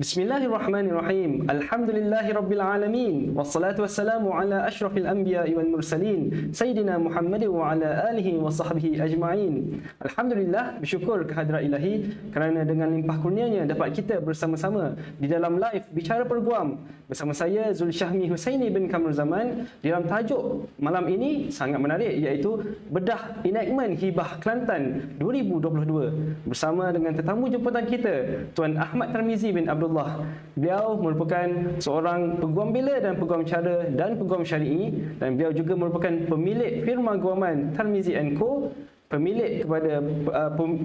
Bismillahirrahmanirrahim. Alhamdulillahirabbil alamin. Wassalatu wassalamu ala asyrafil anbiya'i wal mursalin, Sayyidina Muhammad wa ala alihi wa sahbihi ajma'in. Alhamdulillah, bersyukur kehadrat Ilahi kerana dengan limpah kurnianya dapat kita bersama-sama di dalam live Bicara Perguam bersama saya Zulsyahmi Husaini bin Kamrul Zaman dalam tajuk malam ini sangat menarik, iaitu Bedah Enactment Hibah Kelantan 2022 bersama dengan tetamu jemputan kita Tuan Ahmad Tarmizi bin Abdullah. Beliau merupakan seorang peguam bela dan peguam cara dan peguam syar'i, dan beliau juga merupakan pemilik firma guaman Tarmizi & Co, pemilik kepada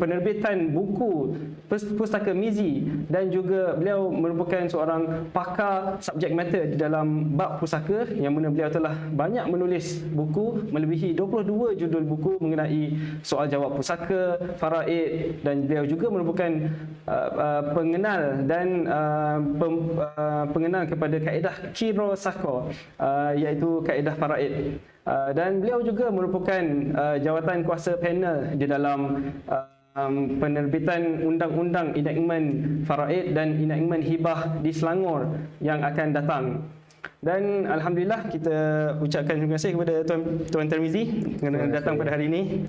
penerbitan buku Pustaka Mizi, dan juga beliau merupakan seorang pakar subjek matter di dalam bab pusaka, yang mana beliau telah banyak menulis buku melebihi 22 judul buku mengenai soal jawab pusaka, faraid, dan beliau juga merupakan pengenal dan pengenal kepada kaedah Kirosako, iaitu kaedah faraid. Dan beliau juga merupakan jawatan kuasa panel di dalam penerbitan undang-undang enactment faraid dan enactment hibah di Selangor yang akan datang. Dan alhamdulillah kita ucapkan terima kasih kepada Tuan Tarmizi kerana datang pada hari ini.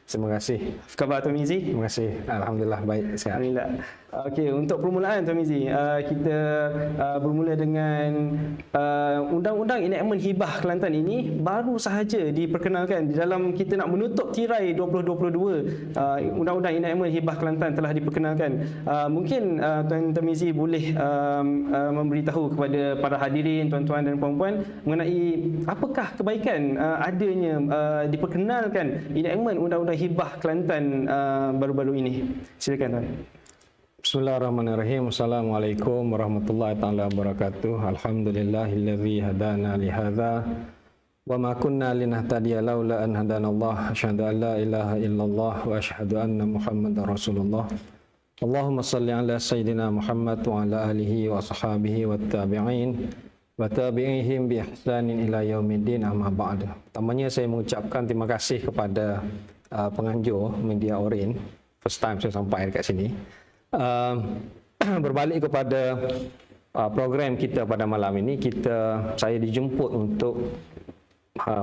Terima kasih. Apa khabar Tuan Mizi? Terima kasih. Alhamdulillah baik, sihat. Alhamdulillah. Okey, untuk permulaan Tuan Mizi, kita bermula dengan undang-undang enactment hibah Kelantan ini baru sahaja diperkenalkan di dalam kita nak menutup tirai 2022. Undang-undang enactment hibah Kelantan telah diperkenalkan. Mungkin Tuan Tarmizi boleh memberitahu kepada para hadirin, tuan-tuan dan puan-puan mengenai apakah kebaikan adanya diperkenalkan enactment undang-undang hibah Kelantan baru-baru ini. Silakan Tuan. Bismillahirrahmanirrahim. Assalamualaikum warahmatullahi taala wabarakatuh. Alhamdulillahillazi hadana li hadza wa ma kunna linahtadiya laula an hadanallah. Asyhadu an la ilaha illallah wa asyhadu anna Muhammadar Rasulullah. Allahumma shalli ala sayyidina Muhammad wa ala alihi wa sahbihi wat tabi'in wa tabi'ihim bi ihsanin ila yaumiddin, amma ba'd. Pertamanya saya mengucapkan terima kasih kepada penganjur Media Orin. First time saya sampai dekat sini. Berbalik kepada program kita pada malam ini, saya dijemput untuk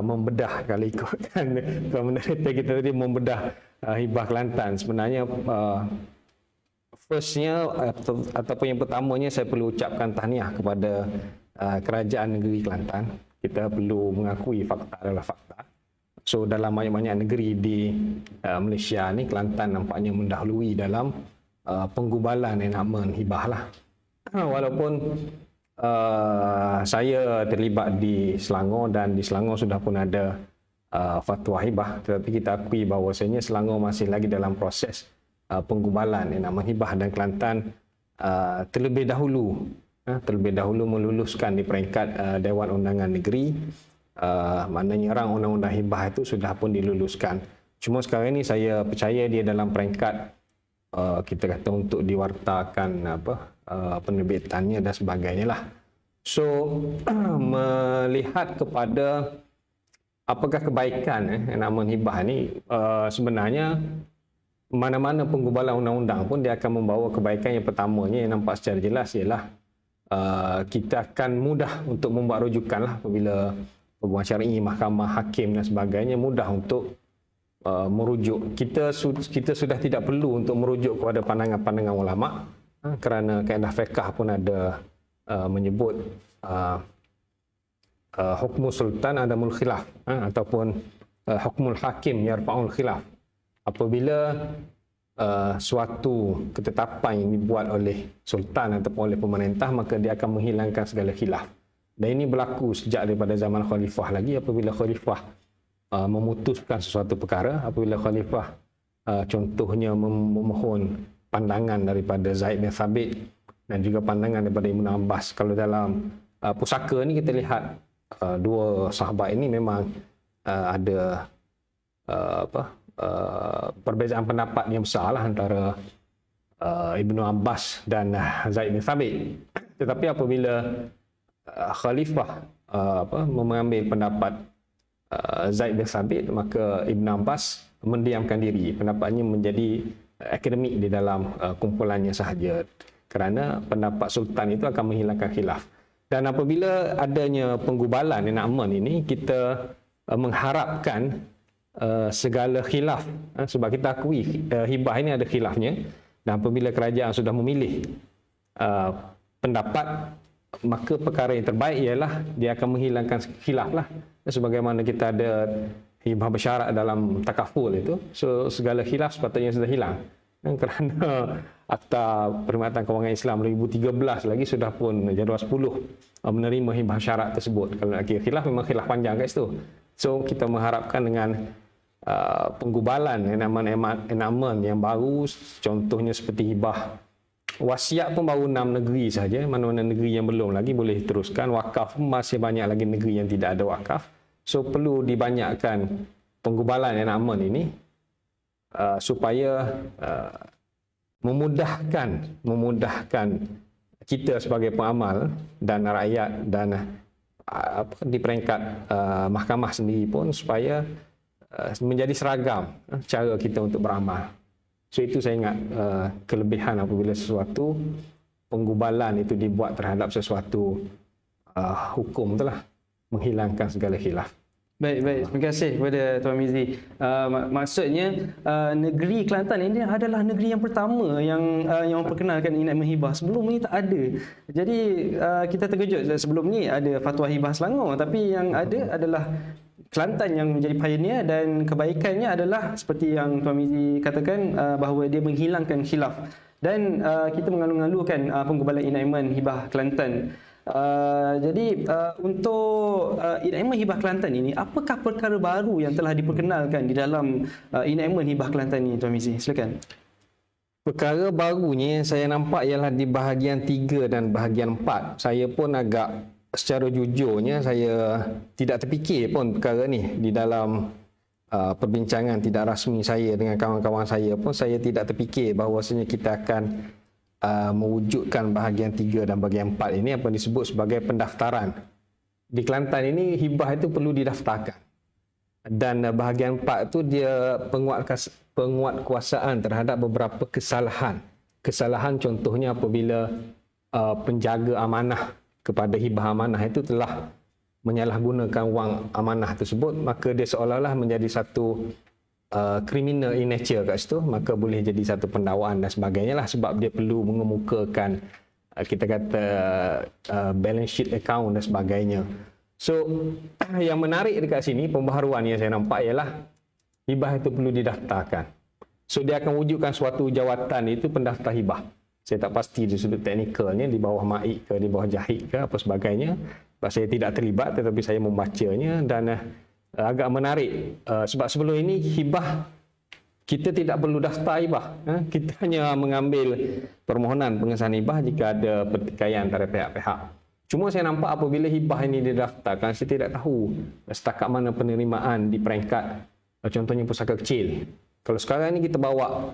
membedah, kalau ikutkan moderator kita tadi, membedah hibah Kelantan. Sebenarnya firstnya ataupun yang pertamanya saya perlu ucapkan tahniah kepada kerajaan negeri Kelantan. Kita perlu mengakui fakta adalah fakta. So dalam banyak-banyak negeri di Malaysia ni, Kelantan nampaknya mendahului dalam penggubalan enactment hibah lah. Walaupun saya terlibat di Selangor, dan di Selangor sudah pun ada fatwa hibah, tetapi kita akui bahawasanya Selangor masih lagi dalam proses penggubalan enactment hibah, dan Kelantan terlebih dahulu meluluskan di peringkat Dewan Undangan Negeri. Maknanya rang undang-undang hibah itu sudah pun diluluskan. Cuma sekarang ini saya percaya dia dalam peringkat kita kata untuk diwartakan penerbitannya dan sebagainya lah. So melihat kepada apakah kebaikan enactment hibah ni, sebenarnya mana-mana penggubalan undang-undang pun dia akan membawa kebaikan. Yang pertamanya yang nampak secara jelas ialah kita akan mudah untuk membuat rujukan lah apabila peguam syar'i, mahkamah, hakim dan sebagainya mudah untuk merujuk. Kita sudah tidak perlu untuk merujuk kepada pandangan-pandangan ulama, kerana kaedah fiqh pun ada menyebut hukmul sultan adamul khilaf, ataupun hukmul hakim yarfa'ul khilaf. Apabila suatu ketetapan yang dibuat oleh sultan ataupun oleh pemerintah, maka dia akan menghilangkan segala khilaf. Dan ini berlaku sejak daripada zaman khalifah lagi. Apabila khalifah memutuskan sesuatu perkara, apabila khalifah contohnya memohon pandangan daripada Zaid bin Thabit dan juga pandangan daripada Ibn Abbas. Kalau dalam pusaka ni kita lihat dua sahabat ini memang ada perbezaan pendapat yang besar lah antara Ibn Abbas dan Zaid bin Thabit. Tetapi apabila khalifah mengambil pendapat Zaid bin Thabit, maka Ibn Abbas mendiamkan diri. Pendapatnya menjadi akademik di dalam kumpulannya sahaja. kerana pendapat sultan itu akan menghilangkan khilaf. Dan apabila adanya penggubalan enakmen ini, kita mengharapkan segala khilaf, sebab kita akui hibah ini ada khilafnya, dan apabila kerajaan sudah memilih pendapat, maka perkara yang terbaik ialah dia akan menghilangkan khilaf lah. Sebagaimana kita ada hibah bersyarat dalam takaful itu, so segala khilaf sepatutnya sudah hilang. Kerana Akta Perkhidmatan Kewangan Islam 2013 lagi sudah pun jadual 10 menerima hibah syarat tersebut. Kalau nak kira khilaf, memang khilaf panjang kat situ. So kita mengharapkan dengan penggubalan enakmen yang baru, contohnya seperti hibah wasiat pun baru 6 negeri saja, mana-mana negeri yang belum lagi boleh teruskan. Wakaf pun masih banyak lagi negeri yang tidak ada wakaf. So perlu dibanyakkan penggubalan enakmen ini supaya memudahkan kita sebagai pengamal dan rakyat dan di peringkat mahkamah sendiri pun, supaya menjadi seragam cara kita untuk beramal. So itu saya ingat kelebihan apabila sesuatu penggubalan itu dibuat terhadap sesuatu hukum telah menghilangkan segala khilaf. Baik. Terima kasih kepada Tuan Mizi. Maksudnya negeri Kelantan ini adalah negeri yang pertama yang memperkenalkan enakmen hibah. Sebelum ni tak ada. Jadi kita terkejut sebelum ni ada fatwa hibah Selangor, tapi yang ada adalah Kelantan yang menjadi pioneer, dan kebaikannya adalah seperti yang Tuan Mizi katakan, bahawa dia menghilangkan khilaf. Dan kita mengalu-alukan penggubalan enakmen hibah Kelantan. Jadi untuk enakmen hibah Kelantan ini, apakah perkara baru yang telah diperkenalkan di dalam enakmen hibah Kelantan ini, Tuan Mizi? Silakan. Perkara barunya saya nampak ialah di bahagian 3 dan bahagian 4. Saya pun agak, secara jujurnya, saya tidak terfikir pun perkara ni di dalam perbincangan tidak rasmi saya dengan kawan-kawan saya pun. Saya tidak terfikir bahawasanya kita akan mewujudkan bahagian 3 dan bahagian 4 ini, apa disebut sebagai pendaftaran. Di Kelantan ini hibah itu perlu didaftarkan. Dan bahagian 4 itu dia penguatkuasaan terhadap beberapa kesalahan. Kesalahan contohnya apabila penjaga amanah kepada hibah amanah itu telah menyalahgunakan wang amanah tersebut, maka dia seolah-olah menjadi satu criminal in nature kat situ, maka boleh jadi satu pendakwaan dan sebagainya lah, sebab dia perlu mengemukakan kita kata balance sheet account dan sebagainya. So yang menarik dekat sini, pembaharuan yang saya nampak ialah hibah itu perlu didaftarkan. So dia akan wujudkan suatu jawatan, itu pendaftar hibah. Saya tak pasti di sudut teknikalnya, di bawah MAIK ke, di bawah JAHID ke, apa sebagainya. Sebab saya tidak terlibat, tetapi saya membacanya dan agak menarik. Sebab sebelum ini hibah, kita tidak perlu daftar hibah. Kita hanya mengambil permohonan pengesahan hibah jika ada pertikaian antara pihak-pihak. Cuma saya nampak apabila hibah ini didaftarkan, saya tidak tahu setakat mana penerimaan di peringkat contohnya pusaka kecil. Kalau sekarang ini kita bawa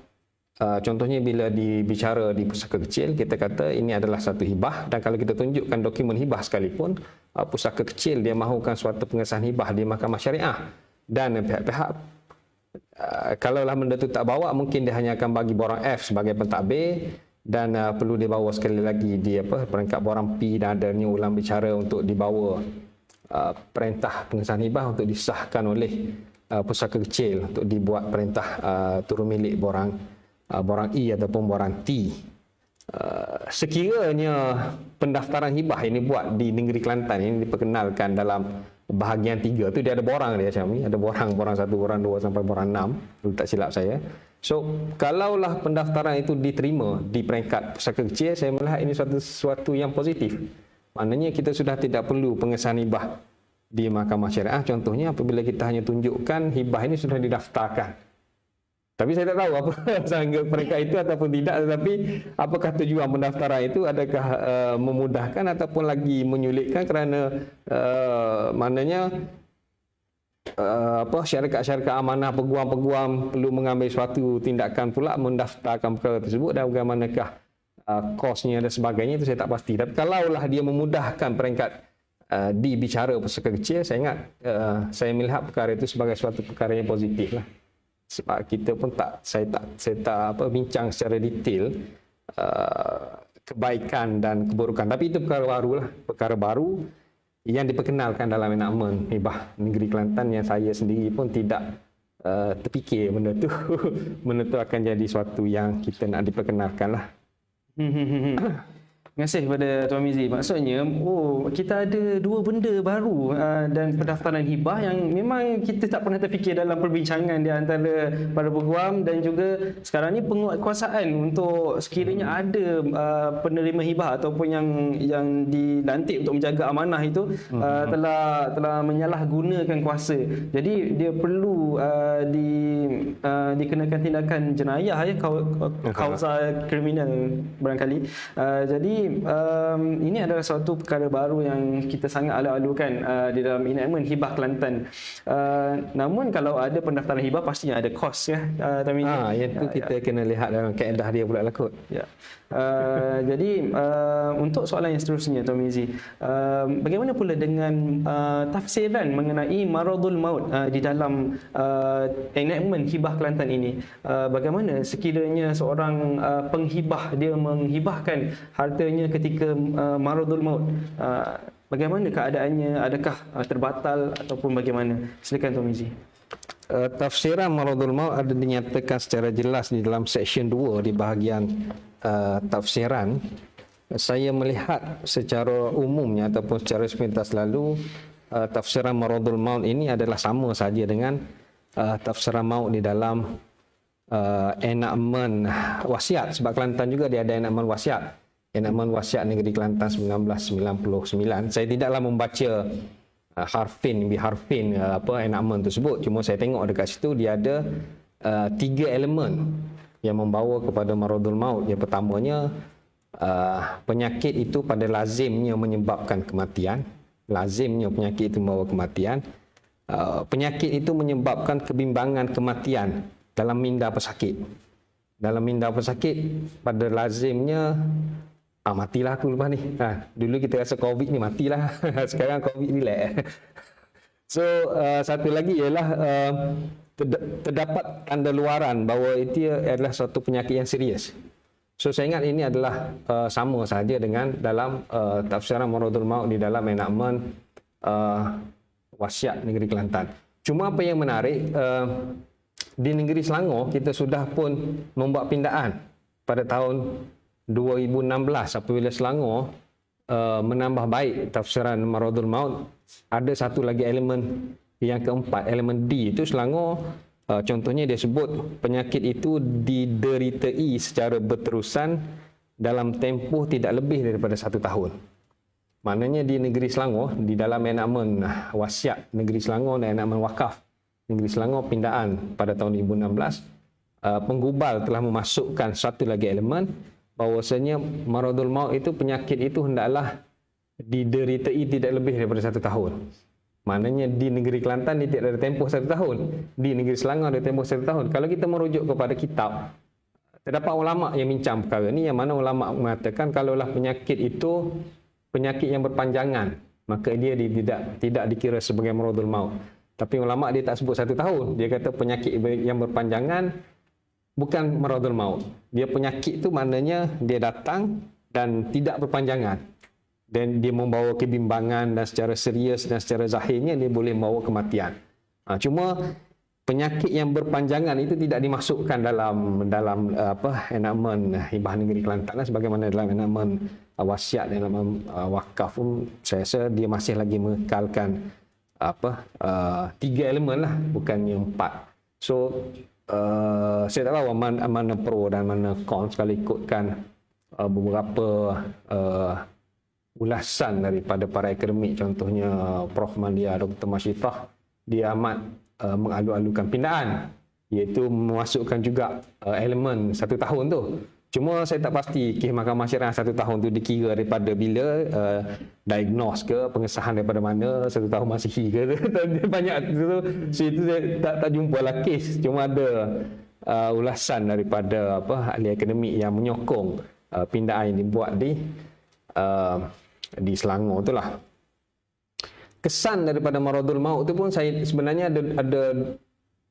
contohnya bila dibicara di pusaka kecil, kita kata ini adalah satu hibah, dan kalau kita tunjukkan dokumen hibah sekalipun, pusaka kecil dia mahukan suatu pengesahan hibah di mahkamah syariah, dan pihak-pihak kalaulah benda itu tak bawa, mungkin dia hanya akan bagi borang F sebagai pentadbir, dan perlu dibawa sekali lagi di peringkat borang P, dan adanya ulang bicara untuk dibawa perintah pengesahan hibah untuk disahkan oleh pusaka kecil untuk dibuat perintah turun milik borang E ataupun borang T. Sekiranya pendaftaran hibah ini buat di negeri Kelantan ini diperkenalkan dalam bahagian 3 tu, dia ada borang dia macam ni, ada borang 1, borang 2 sampai borang 6, kalau tak silap saya. So kalaulah pendaftaran itu diterima di peringkat pusaka kecil, saya melihat ini sesuatu yang positif. Maknanya kita sudah tidak perlu pengesahan hibah di mahkamah syariah. Contohnya apabila kita hanya tunjukkan hibah ini sudah didaftarkan. Tapi saya tak tahu apa sanggup mereka itu ataupun tidak, tetapi apakah tujuan pendaftaran itu, adakah memudahkan ataupun lagi menyulitkan, kerana maknanya syarikat-syarikat amanah, peguam-peguam perlu mengambil suatu tindakan pula mendaftarkan perkara tersebut, dan bagaimanakah kosnya dan sebagainya, itu saya tak pasti. Tapi kalaulah dia memudahkan peringkat di bicara pusaka kecil, saya ingat saya melihat perkara itu sebagai suatu perkara yang positif lah. Sebab kita pun saya tak bincang secara detail kebaikan dan keburukan. Tapi itu perkara baru lah, perkara baru yang diperkenalkan dalam enakmen hibah negeri Kelantan yang saya sendiri pun tidak terfikir benda tu benda tu akan jadi suatu yang kita nak diperkenalkan lah. Terima kasih kepada Tuan Mizi. Maksudnya, kita ada dua benda baru dan pendaftaran hibah yang memang kita tak pernah terfikir dalam perbincangan di antara para peguam, dan juga sekarang ni penguatkuasaan untuk sekiranya ada penerima hibah ataupun yang dilantik untuk menjaga amanah itu telah menyalahgunakan kuasa. Jadi dia perlu dikenakan tindakan jenayah, kausa kriminal barangkali. Jadi ini adalah suatu perkara baru yang kita sangat alu-alukan di dalam enactment hibah Kelantan. Namun kalau ada pendaftaran hibah pastinya ada kos ya. Yang tu kita kena lihat dalam kaedah dia pula lah kot. Ya. Jadi untuk soalan yang seterusnya Tuan Mizi, bagaimana pula dengan tafsiran mengenai maradul maut di dalam enactment hibah Kelantan ini? Bagaimana sekiranya seorang penghibah dia menghibahkan hartanya ketika maradul maut, bagaimana keadaannya? Adakah terbatal ataupun bagaimana? Silakan Tuan Mizi. Tafsiran maradul maut ada dinyatakan secara jelas di dalam section 2 di bahagian tafsiran. Saya melihat secara umumnya ataupun secara sepintas lalu, tafsiran maradul maut ini adalah sama saja dengan tafsiran maut di dalam enakmen wasiat, sebab Kelantan juga dia ada enakmen wasiat. Enakmen wasiat negeri Kelantan 1999. Saya tidaklah membaca harfin biharfin enakmen tersebut, cuma saya tengok dekat situ dia ada 3 elemen yang membawa kepada maradul maut. Yang pertamanya, penyakit itu pada lazimnya menyebabkan kematian. Lazimnya penyakit itu membawa kematian. Penyakit itu menyebabkan kebimbangan kematian dalam minda pesakit. Dalam minda pesakit pada lazimnya matilah aku lepas ni. Dulu kita rasa COVID ni matilah. Sekarang COVID relax. So satu lagi ialah terdapat tanda luaran bahawa itu adalah suatu penyakit yang serius. So saya ingat ini adalah sama saja dengan dalam tafsiran maradul maut di dalam enakmen wasiat negeri Kelantan. Cuma apa yang menarik, di negeri Selangor kita sudah pun membuat pindaan pada tahun 2016 apabila Selangor menambah baik tafsiran maradul maut. Ada satu lagi elemen yang keempat, elemen D itu Selangor contohnya dia sebut penyakit itu dideritai secara berterusan dalam tempoh tidak lebih daripada 1 tahun. Maknanya di negeri Selangor, di dalam enakmen wasiat negeri Selangor dan enakmen wakaf negeri Selangor pindaan pada tahun 2016, penggubal telah memasukkan satu lagi elemen bahawasanya maradul maut itu, penyakit itu hendaklah dideritai tidak lebih daripada 1 tahun. Maknanya di negeri Kelantan dia tidak ada tempoh 1 tahun. Di negeri Selangor ada tempoh 1 tahun. Kalau kita merujuk kepada kitab, terdapat ulama yang bincang perkara ini, yang mana ulama mengatakan kalaulah penyakit itu penyakit yang berpanjangan, maka dia tidak dikira sebagai maradul maut. Tapi ulama dia tak sebut 1 tahun. Dia kata penyakit yang berpanjangan bukan maradul maut. Dia penyakit itu maknanya dia datang dan tidak berpanjangan. Dan dia membawa kebimbangan dan secara serius dan secara zahirnya dia boleh membawa kematian. Cuma penyakit yang berpanjangan itu tidak dimasukkan dalam enakmen hibah negeri Kelantan sebagaimana dalam enakmen wasiat dan enakmen wakaf pun saya rasa dia masih lagi mengekalkan 3 elemen lah, bukannya 4. So saya tak tahu mana pro dan mana con sekali ikutkan beberapa ulasan daripada para akademik, contohnya Prof. Mandia, Dr. Masyitah, dia amat mengalu-alukan pindaan, iaitu memasukkan juga elemen 1 tahun tu. Cuma saya tak pasti kes Mahkamah Syariah 1 tahun tu dikira daripada bila, diagnose ke, pengesahan daripada mana, 1 tahun Masihi ke, banyak tu. So itu saya tak jumpa lah kes. Cuma ada ulasan daripada ahli akademik yang menyokong pindaan yang dibuat di Selangor itulah. Kesan daripada maradul maut itu pun saya sebenarnya ada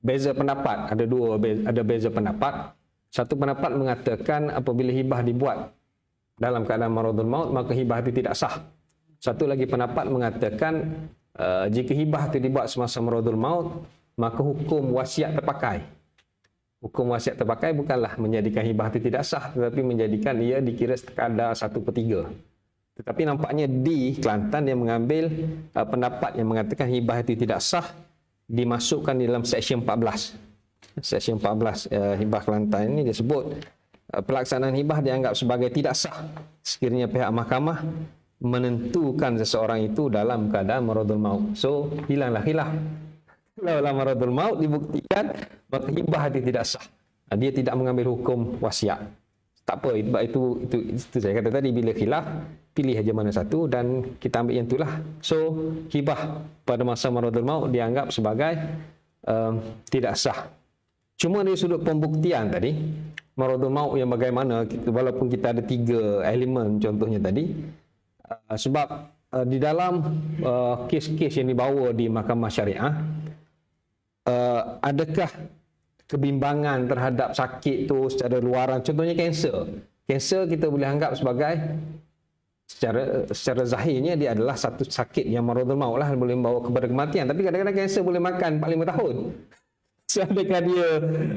beza pendapat, ada beza pendapat. Satu pendapat mengatakan apabila hibah dibuat dalam keadaan maradul maut, maka hibah itu tidak sah. Satu lagi pendapat mengatakan jika hibah itu dibuat semasa maradul maut, maka hukum wasiat terpakai. Hukum wasiat terpakai bukanlah menjadikan hibah itu tidak sah, tetapi menjadikan ia dikira sekadar 1/3. Tetapi nampaknya di Kelantan dia mengambil pendapat yang mengatakan hibah itu tidak sah, dimasukkan di dalam Seksyen 14. Seksyen 14 hibah Kelantan ini dia sebut pelaksanaan hibah dianggap sebagai tidak sah sekiranya pihak mahkamah menentukan seseorang itu dalam keadaan maradul maut. So, hilanglah khilaf. Kalau maradul maut dibuktikan, maka hibah itu tidak sah. Dia tidak mengambil hukum wasiat. Tak apa, itu saya kata tadi, bila khilaf, pilih aja mana satu dan kita ambil yang itulah. So, hibah pada masa maradul maut dianggap sebagai tidak sah. Cuma dari sudut pembuktian tadi, maradul maut yang bagaimana, walaupun kita ada 3 elemen contohnya tadi, sebab di dalam kes-kes yang dibawa di mahkamah syariah, adakah kebimbangan terhadap sakit tu secara luaran, contohnya kanser. Kanser kita boleh anggap sebagai secara zahirnya dia adalah satu sakit yang maradul maut lah, boleh membawa kepada kematian. Tapi kadang-kadang kanser boleh makan 45 tahun. So, adakah dia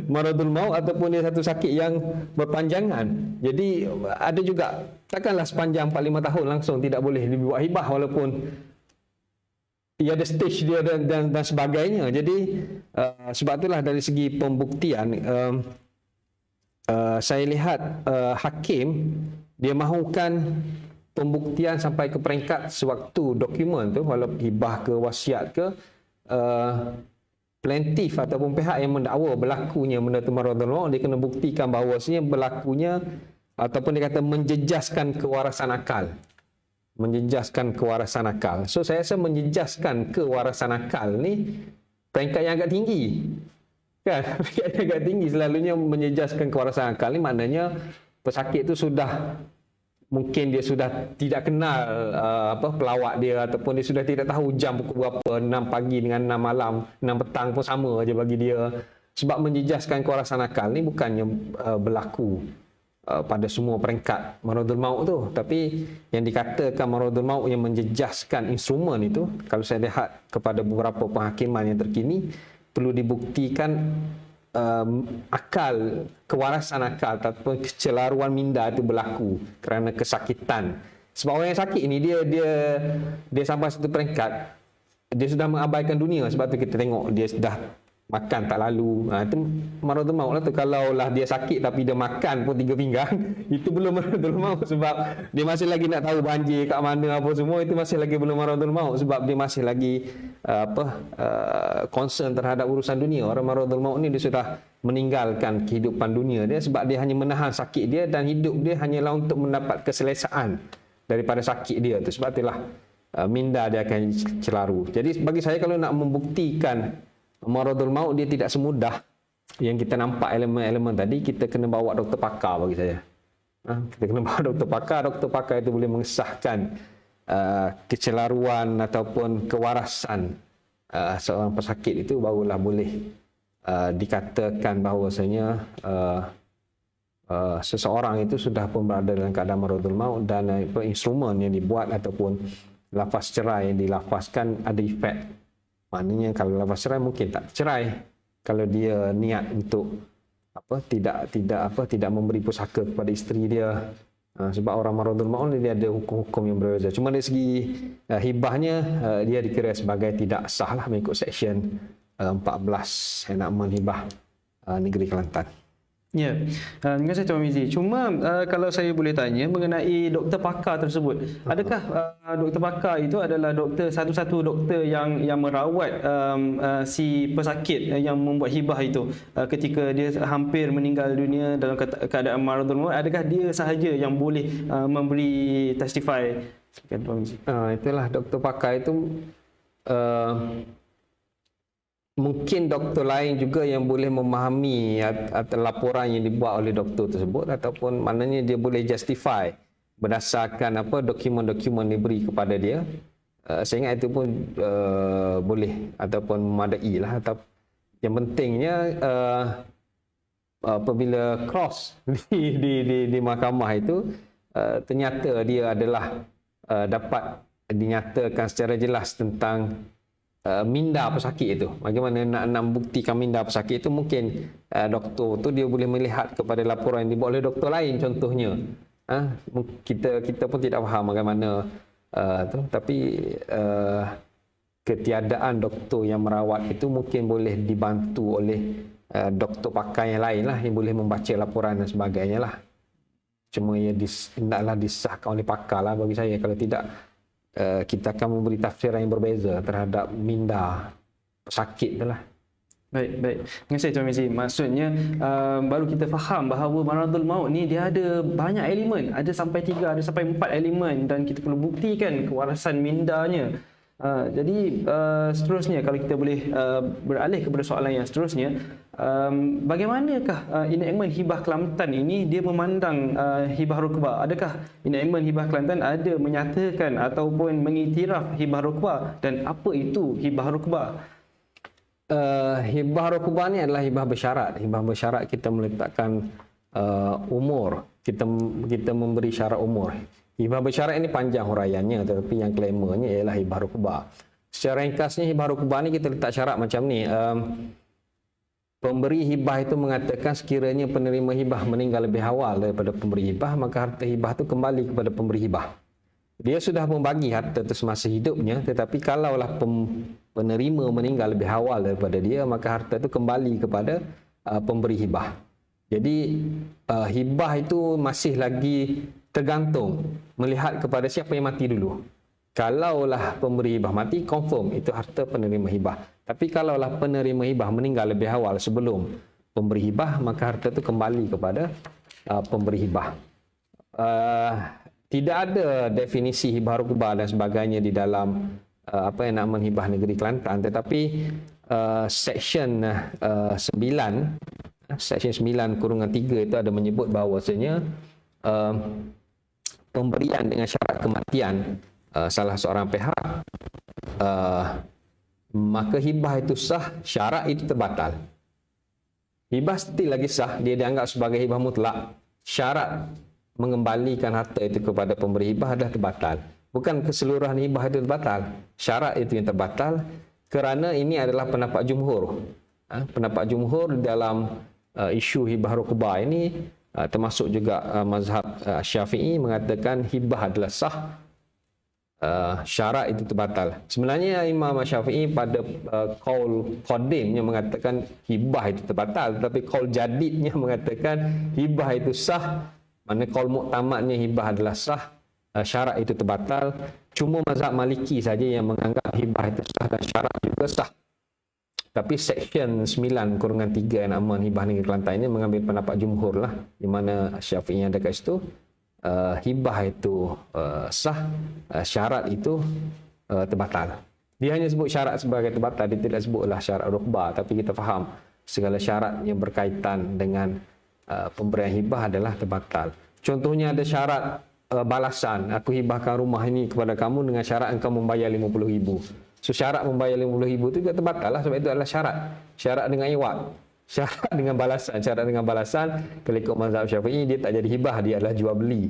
maradul maut ataupun dia satu sakit yang berpanjangan. Jadi ada juga, takkanlah sepanjang 45 tahun langsung tidak boleh dibuat hibah walaupun ia ada stage dia dan sebagainya. Jadi sebab itulah dari segi pembuktian saya lihat hakim dia mahukan pembuktian sampai ke peringkat sewaktu dokumen tu, walaupun hibah ke wasiat ke, plaintiff ataupun pihak yang mendakwa berlakunya benda tu maradul maut, dia kena buktikan bahawasanya berlakunya ataupun dia kata menjejaskan kewarasan akal. Menjejaskan kewarasan akal. So saya rasa menjejaskan kewarasan akal ni peringkat yang agak tinggi. Kan? Peringkat yang agak tinggi. Selalunya menjejaskan kewarasan akal ni maknanya pesakit tu sudah, mungkin dia sudah tidak kenal pelawak dia, ataupun dia sudah tidak tahu jam pukul berapa, 6 pagi dengan 6 malam, 6 petang pun sama aja bagi dia. Sebab menjejaskan kewarasan akal ni bukannya berlaku pada semua peringkat maradul maut tu, tapi yang dikatakan maradul maut yang menjejaskan instrumen itu, kalau saya lihat kepada beberapa penghakiman yang terkini, perlu dibuktikan akal, kewarasan akal ataupun kecelaruan minda itu berlaku kerana kesakitan. Sebab orang yang sakit ini dia sampai satu peringkat dia sudah mengabaikan dunia. Sebab tu kita tengok dia sudah makan tak lalu. Itu maradul maut lah tu. Kalau lah dia sakit tapi dia makan pun 3 pinggang, itu belum maradul maut, sebab dia masih lagi nak tahu banjir kat mana apa semua, itu masih lagi belum maradul maut, sebab dia masih lagi concern terhadap urusan dunia. Orang maradul maut ni dia sudah meninggalkan kehidupan dunia dia, sebab dia hanya menahan sakit dia dan hidup dia hanyalah untuk mendapat keselesaan daripada sakit dia tu. Sebab itulah minda dia akan celaru. Jadi bagi saya, kalau nak membuktikan maradul maut, dia tidak semudah yang kita nampak elemen-elemen tadi. Kita kena bawa doktor pakar bagi saya. Kita kena bawa doktor pakar. Doktor pakar itu boleh mengesahkan kecelaruan ataupun kewarasan seorang pesakit itu, barulah boleh dikatakan bahawasanya seseorang itu sudah pun berada dalam keadaan maradul maut, dan instrumen yang dibuat ataupun lafaz cerai yang dilafazkan ada efek. Maknanya kalau lafaz cerai mungkin tak cerai kalau dia niat untuk tidak memberi pusaka kepada isteri dia. Sebab orang maradul maut ni dia ada hukum-hukum yang berbeza. Cuma dari segi hibahnya dia dikira sebagai tidak sah lah mengikut Seksyen 14 enakmen hibah negeri Kelantan. Ya, terima kasih Tuan Mizi. Cuma kalau saya boleh tanya mengenai doktor pakar tersebut, adakah doktor pakar itu adalah satu-satu doktor yang merawat si pesakit yang membuat hibah itu ketika dia hampir meninggal dunia dalam keadaan maradul maut? Adakah dia sahaja yang boleh memberi testify? Tuan Mizi. Itulah doktor pakar itu. Mungkin doktor lain juga yang boleh memahami laporan yang dibuat oleh doktor tersebut, ataupun maknanya dia boleh justify berdasarkan dokumen-dokumen diberi kepada dia. Saya ingat itu pun boleh ataupun memadai lah. Yang pentingnya apabila cross di mahkamah itu, ternyata dia adalah dapat dinyatakan secara jelas tentang minda pesakit itu. Bagaimana nak membuktikan minda pesakit itu, mungkin doktor tu dia boleh melihat kepada laporan yang dibuat oleh doktor lain contohnya. Kita pun tidak faham bagaimana tapi ketiadaan doktor yang merawat itu mungkin boleh dibantu oleh doktor pakar yang lain lah, yang boleh membaca laporan dan sebagainya lah. Cuma ia hendaklah disahkan oleh pakar lah bagi saya. Kalau tidak, kita akan memberi tafsiran yang berbeza terhadap minda pesakit tu lah. Baik. Terima kasih Tuan Mizi. Maksudnya baru kita faham bahawa maradul maut ni dia ada banyak elemen, ada sampai 3, ada sampai 4 elemen, dan kita perlu buktikan kewarasan mindanya. Jadi seterusnya, kalau kita boleh beralih kepada soalan yang seterusnya, bagaimanakah enakmen hibah Kelantan ini dia memandang hibah rukbah? Adakah enakmen hibah Kelantan ada menyatakan ataupun mengiktiraf hibah rukbah, dan apa itu hibah rukbah? Hibah rukbah ni adalah hibah bersyarat. Hibah bersyarat kita meletakkan umur, kita memberi syarat umur. Hibah bersyarat ini panjang huraiannya, tetapi yang claimernya ialah hibah rukbah. Secara ringkasnya, hibah rukbah ni kita letak syarat macam ni. Pemberi hibah itu mengatakan sekiranya penerima hibah meninggal lebih awal daripada pemberi hibah, maka harta hibah itu kembali kepada pemberi hibah. Dia sudah membagi harta itu semasa hidupnya, tetapi kalaulah penerima meninggal lebih awal daripada dia, maka harta itu kembali kepada pemberi hibah. Jadi hibah itu masih lagi tergantung melihat kepada siapa yang mati dulu. Kalaulah pemberi hibah mati, confirm itu harta penerima hibah. Tapi kalaulah penerima hibah meninggal lebih awal sebelum pemberi hibah, maka harta itu kembali kepada pemberi hibah. Tidak ada definisi hibah rukbah dan sebagainya di dalam apa yang nama hibah negeri Kelantan, tetapi section 9 Section 9/3 itu ada menyebut bahawasanya pemberian dengan syarat kematian salah seorang pihak, maka hibah itu sah, syarat itu terbatal. Hibah still lagi sah, dia dianggap sebagai hibah mutlak. Syarat mengembalikan harta itu kepada pemberi hibah adalah terbatal. Bukan keseluruhan hibah itu terbatal, syarat itu yang terbatal, kerana ini adalah pendapat jumhur. Pendapat jumhur dalam isu hibah rukbah ini, termasuk juga mazhab Syafi'i, mengatakan hibah adalah sah, syarat itu terbatal. Sebenarnya Imam Syafi'i pada qaul qadimnya mengatakan hibah itu terbatal, tetapi qaul jadidnya mengatakan hibah itu sah. Mana qaul muktamadnya hibah adalah sah, syarat itu terbatal. Cuma mazhab Maliki saja yang menganggap hibah itu sah dan syarat juga sah. Tapi section 9/3 nama hibah negeri Kelantan ini mengambil pendapat jumhur lah, di mana Syafi'i ada kat situ. Hibah itu sah, syarat itu terbatal. Dia hanya sebut syarat sebagai terbatal, dia tidak sebutlah syarat rukbah. Tapi kita faham segala syarat yang berkaitan dengan pemberian hibah adalah terbatal. Contohnya ada syarat balasan, aku hibahkan rumah ini kepada kamu dengan syarat engkau membayar 50,000. So syarat membayar 50,000 itu juga terbatal lah, sebab itu adalah syarat. Syarat dengan iwad, syarat dengan balasan. Syarat dengan balasan, kalau ikut mazhab Syafi'i, dia tak jadi hibah, dia adalah jual beli.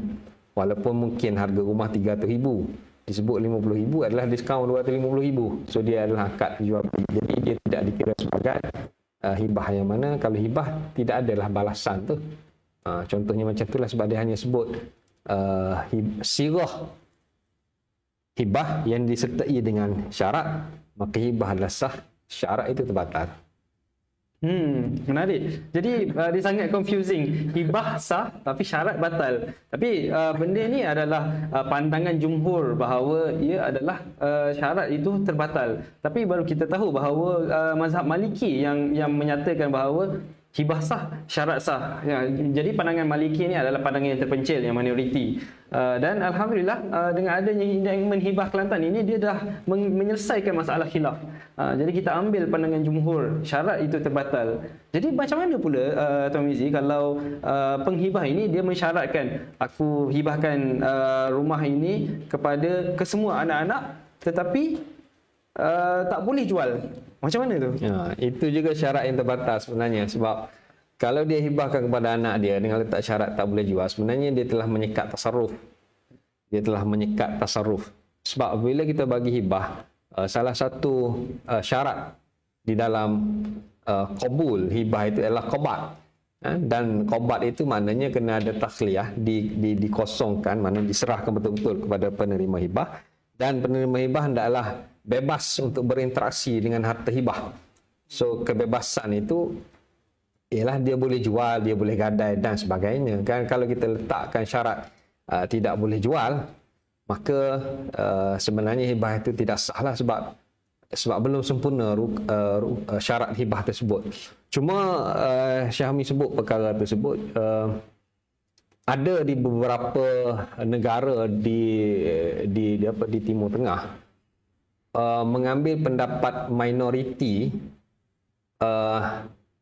Walaupun mungkin harga rumah 300,000, disebut 50,000 adalah diskaun 250,000. So dia adalah akad jual beli. Jadi dia tidak dikira sebagai hibah, yang mana kalau hibah tidak adalah balasan tu. Contohnya macam itulah, sebab dia hanya sebut sirah hibah yang disertai dengan syarat, maka hibah adalah sah, syarat itu terbatal. Menarik. Jadi dia sangat confusing. Hibah sah tapi syarat batal. Tapi benda ni adalah pandangan jumhur bahawa ia adalah syarat itu terbatal. Tapi baru kita tahu bahawa mazhab Maliki yang menyatakan bahawa hibah sah, syarat sah. Ya, jadi pandangan Maliki ni adalah pandangan yang terpencil, yang minoriti. Dan Alhamdulillah dengan adanya enakmen hibah Kelantan ini, dia dah menyelesaikan masalah khilaf. Jadi kita ambil pandangan jumhur, syarat itu terbatal. Jadi macam mana pula Tuan Mizi kalau penghibah ini dia mensyaratkan aku hibahkan rumah ini kepada kesemua anak-anak, tetapi tak boleh jual. Macam mana tu? Ya, itu juga syarat yang terbatas sebenarnya, sebab Kalau dia hibahkan kepada anak dia dengan letak syarat tak boleh jual, sebenarnya dia telah menyekat tasarruf. Dia telah menyekat tasarruf. Sebab bila kita bagi hibah, salah satu syarat di dalam qabul hibah itu adalah qabat. Dan qabat itu maknanya kena ada takhliyah, dikosongkan, maknanya diserahkan betul-betul kepada penerima hibah, dan penerima hibah hendaklah bebas untuk berinteraksi dengan harta hibah. So kebebasan itu ialah dia boleh jual, dia boleh gadai dan sebagainya. Kan kalau kita letakkan syarat tidak boleh jual, maka sebenarnya hibah itu tidak sah lah, sebab belum sempurna syarat hibah tersebut. Cuma Syahmi sebut perkara tersebut ada di beberapa negara di Timur Tengah mengambil pendapat minoriti.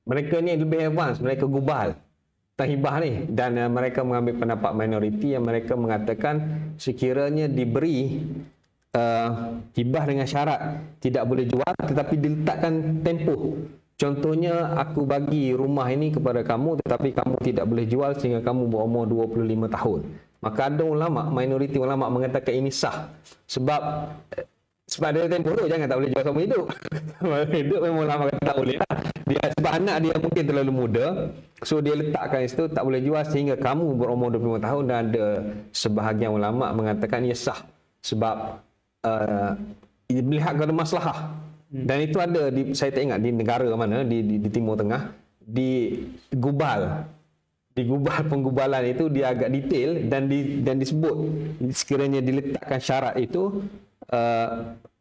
Mereka ni lebih advance, mereka gubal tentang hibah ni, dan mereka mengambil pendapat minoriti yang mereka mengatakan sekiranya diberi hibah dengan syarat tidak boleh jual tetapi diletakkan tempoh. Contohnya, aku bagi rumah ini kepada kamu tetapi kamu tidak boleh jual sehingga kamu berumur 25 tahun. Maka ada ulama, minoriti ulama mengatakan ini sah. Sebab ada tempoh tu, jangan tak boleh jual sama hidup. Hidup memang ulama kata tak boleh lah. Sebab anak dia mungkin terlalu muda, so dia letakkan situ tak boleh jual sehingga kamu berumur 25 tahun, dan ada sebahagian ulama mengatakan ia sah. Sebab melihat kepada maslahah. Dan itu ada saya tak ingat di negara mana di Timur Tengah, digubal penggubalan itu dia agak detail dan disebut sekiranya diletakkan syarat itu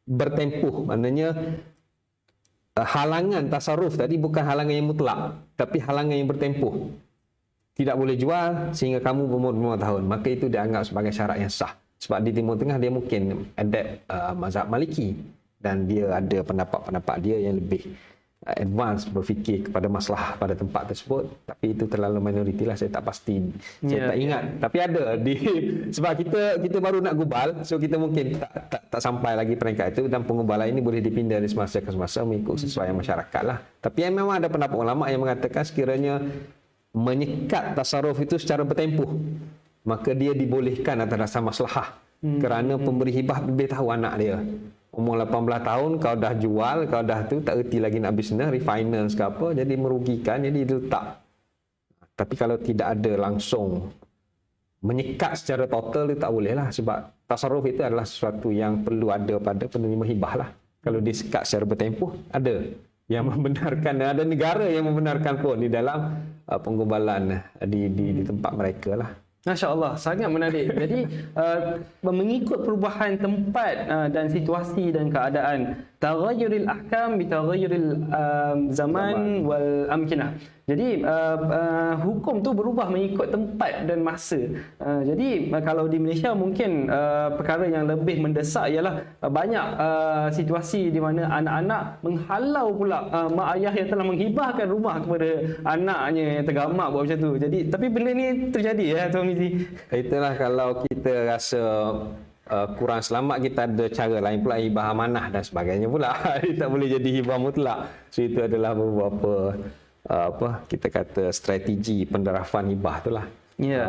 bertempuh, maknanya halangan tasarruf tadi bukan halangan yang mutlak tapi halangan yang bertempuh. Tidak boleh jual sehingga kamu berumur 5 tahun, maka itu dianggap sebagai syarat yang sah. Sebab di Timur Tengah dia mungkin adapt mazhab Maliki, dan dia ada pendapat-pendapat dia yang lebih advance, berfikir kepada masalah pada tempat tersebut. Tapi itu terlalu minoriti lah, saya tak pasti, saya tak ingat. Tapi ada sebab kita baru nak gubal, so kita mungkin tak sampai lagi peringkat itu, dan pengubalan ini boleh dipindah dari semasa ke semasa mengikut sesuai masyarakat lah. Tapi memang ada pendapat ulama yang mengatakan sekiranya menyekat tasarruf itu secara bertempuh, maka dia dibolehkan atas dasar maslahah. Kerana pemberi hibah lebih tahu anak dia. Umur 18 tahun kau dah jual, kau dah tu tak erti lagi nak bisnes, refinance ke apa, jadi merugikan, jadi diletak. Tapi kalau tidak ada langsung menyekat secara total, itu tak boleh lah. Sebab tasarruf itu adalah sesuatu yang perlu ada pada penerima hibah lah. Kalau disekat secara bertempuh, ada yang membenarkan, dan ada negara yang membenarkan pun di dalam penggubalan di tempat mereka lah. Masya Allah, sangat menarik. Jadi mengikut perubahan tempat dan situasi dan keadaan, taghayyuril ahkam bi taghayyuril zaman wal amkinah. Jadi hukum tu berubah mengikut tempat dan masa. Jadi kalau di Malaysia mungkin perkara yang lebih mendesak ialah banyak situasi di mana anak-anak menghalau pula mak ayah yang telah menghibahkan rumah kepada anaknya yang tergamak buat macam tu. Jadi tapi benda ni terjadi ya Tuan Mizi. Itulah kalau kita rasa kurang selamat, kita ada cara lain pula, hibah amanah dan sebagainya pula. Tak boleh jadi hibah mutlak. So itu adalah beberapa kita kata strategi pendarafan hibah tu lah.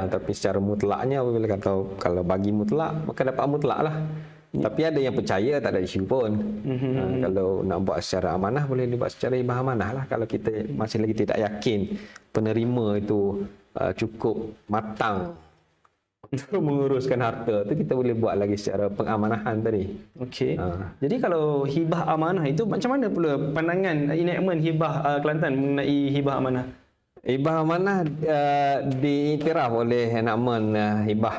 Tapi secara mutlaknya apabila kata kalau bagi mutlak maka dapat mutlak lah. Tapi ada yang percaya, tak ada isu pun. Kalau nak buat secara amanah boleh dibuat secara hibah amanah lah. Kalau kita masih lagi tidak yakin penerima itu cukup matang untuk menguruskan harta tu, kita boleh buat lagi secara pengamanahan tadi. Okey. Jadi kalau hibah amanah itu macam mana pula pandangan enactment hibah Kelantan mengenai hibah amanah? Hibah amanah diiktiraf oleh enactment hibah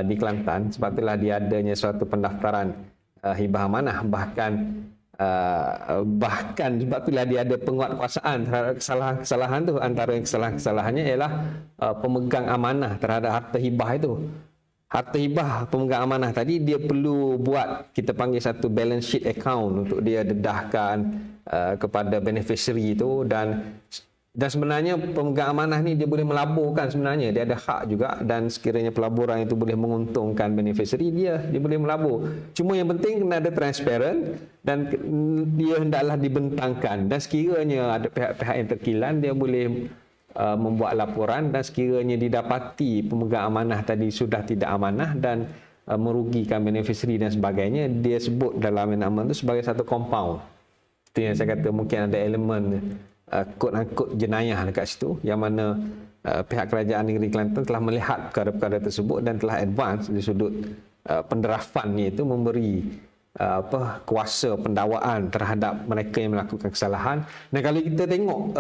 di Kelantan. Sebab itulah dia adanya suatu pendaftaran hibah amanah, bahkan sebab itulah dia ada penguatkuasaan terhadap kesalahan-kesalahan tu. Antara kesalahan-kesalahannya ialah pemegang amanah terhadap harta hibah itu. Harta hibah pemegang amanah tadi dia perlu buat, kita panggil satu balance sheet account untuk dia dedahkan kepada beneficiary itu, dan sebenarnya pemegang amanah ni dia boleh melaburkan, sebenarnya dia ada hak juga, dan sekiranya pelaburan itu boleh menguntungkan beneficiary dia boleh melabur. Cuma yang penting kena ada transparent dan dia hendaklah dibentangkan, dan sekiranya ada pihak-pihak yang terkilan dia boleh membuat laporan, dan sekiranya didapati pemegang amanah tadi sudah tidak amanah dan merugikan beneficiary dan sebagainya, dia sebut dalam enactment itu sebagai satu compound. Itu yang saya kata mungkin ada elemen quote-unquote jenayah dekat situ, yang mana pihak kerajaan negeri Kelantan telah melihat perkara-perkara tersebut dan telah advance di sudut penderafannya itu memberi kuasa pendakwaan terhadap mereka yang melakukan kesalahan. Dan kalau kita tengok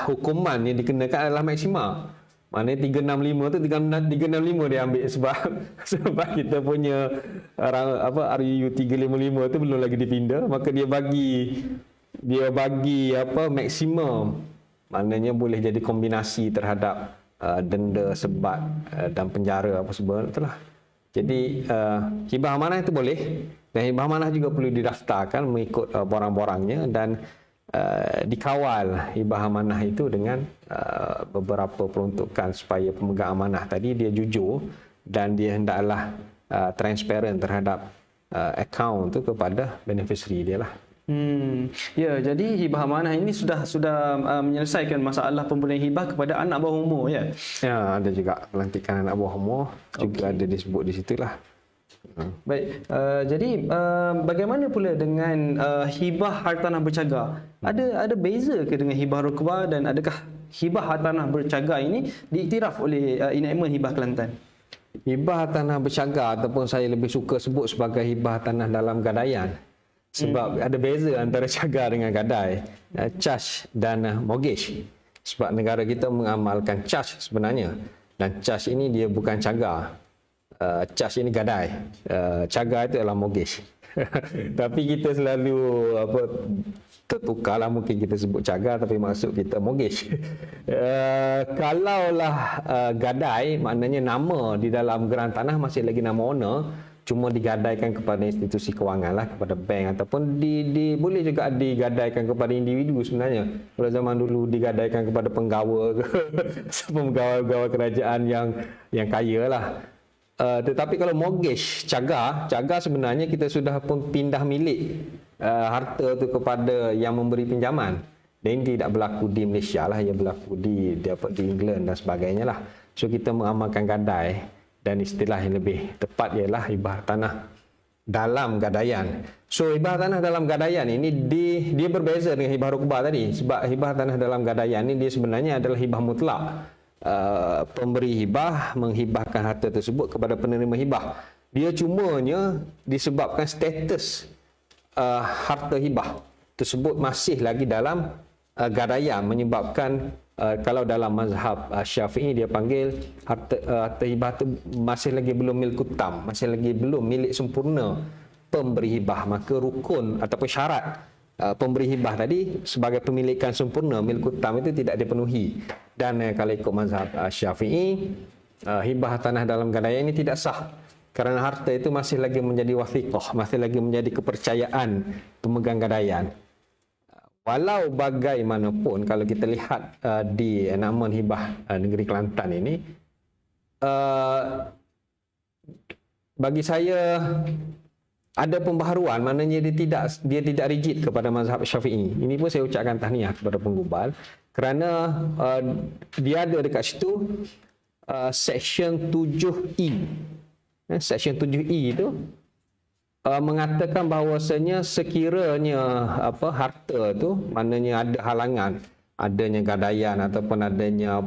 hukuman yang dikenakan adalah maksima. Maknanya 365 tu 365 dia ambil sebab kita punya RUU 355 tu belum lagi dipinda, maka dia bagi maksimum. Maknanya boleh jadi kombinasi terhadap denda, sebat dan penjara apa semua itulah. Jadi hibah amanah itu boleh, dan hibah amanah juga perlu didaftarkan mengikut borang-borangnya, dan dikawal hibah amanah itu dengan beberapa peruntukan supaya pemegang amanah tadi dia jujur dan dia hendaklah transparent terhadap akaun tu kepada beneficiary dia lah. Ya, jadi hibah amanah ini sudah menyelesaikan masalah pemberian hibah kepada anak bawah umur, ya. Ya, ada juga pelantikan anak bawah umur juga ada disebut di situlah. Baik, jadi bagaimana pula dengan hibah hartanah bercagar? Ada beza ke dengan hibah rukbah, dan adakah hibah hartanah bercagar ini diiktiraf oleh enactment hibah Kelantan? Hibah hartanah bercagar, ataupun saya lebih suka sebut sebagai hibah hartanah dalam gadaian. Sebab ada beza antara cagar dengan gadai, charge dan mortgage. Sebab negara kita mengamalkan charge sebenarnya, dan charge ini dia bukan cagar. Charge ini gadai, cagar itu adalah mortgage. Tapi kita selalu tertukarlah, mungkin kita sebut cagar tapi maksud kita mortgage. Kalaulah gadai, maknanya nama di dalam geran tanah masih lagi nama owner, cuma digadaikan kepada institusi kewangan lah, kepada bank, ataupun boleh juga digadaikan kepada individu sebenarnya. Kalau zaman dulu digadaikan kepada penggawa ke penggawa kerajaan yang kaya lah. Tetapi kalau mortgage, cagar sebenarnya kita sudah pindah milik harta tu kepada yang memberi pinjaman. Dan ini tidak berlaku di Malaysia lah, ia berlaku di England dan sebagainya lah. So kita mengamalkan gadai, dan istilah yang lebih tepat ialah hibah tanah dalam gadaian. So hibah tanah dalam gadaian ini dia berbeza dengan hibah rukbah tadi, sebab hibah tanah dalam gadaian ini dia sebenarnya adalah hibah mutlak. Pemberi hibah menghibahkan harta tersebut kepada penerima hibah. Dia cumanya disebabkan status harta hibah tersebut masih lagi dalam gadaian, menyebabkan kalau dalam mazhab Syafi'i dia panggil harta hibah itu masih lagi belum milkut tam, masih lagi belum milik sempurna pemberi hibah. Maka rukun ataupun syarat pemberi hibah tadi sebagai pemilikan sempurna milkut tam itu tidak dipenuhi. Dan kalau ikut mazhab Syafi'i, hibah tanah dalam gadaian ini tidak sah, kerana harta itu masih lagi menjadi wathiqah, masih lagi menjadi kepercayaan pemegang gadaian. Walau bagaimanapun, kalau kita lihat di enactment hibah negeri Kelantan ini, bagi saya ada pembaharuan, maknanya dia tidak rigid kepada mazhab Syafi'i. Ini pun saya ucapkan tahniah kepada penggubal, kerana dia ada dekat situ section 7E. Section 7E itu mengatakan bahawasanya sekiranya harta tu, maknanya ada halangan, adanya gadaian ataupun adanya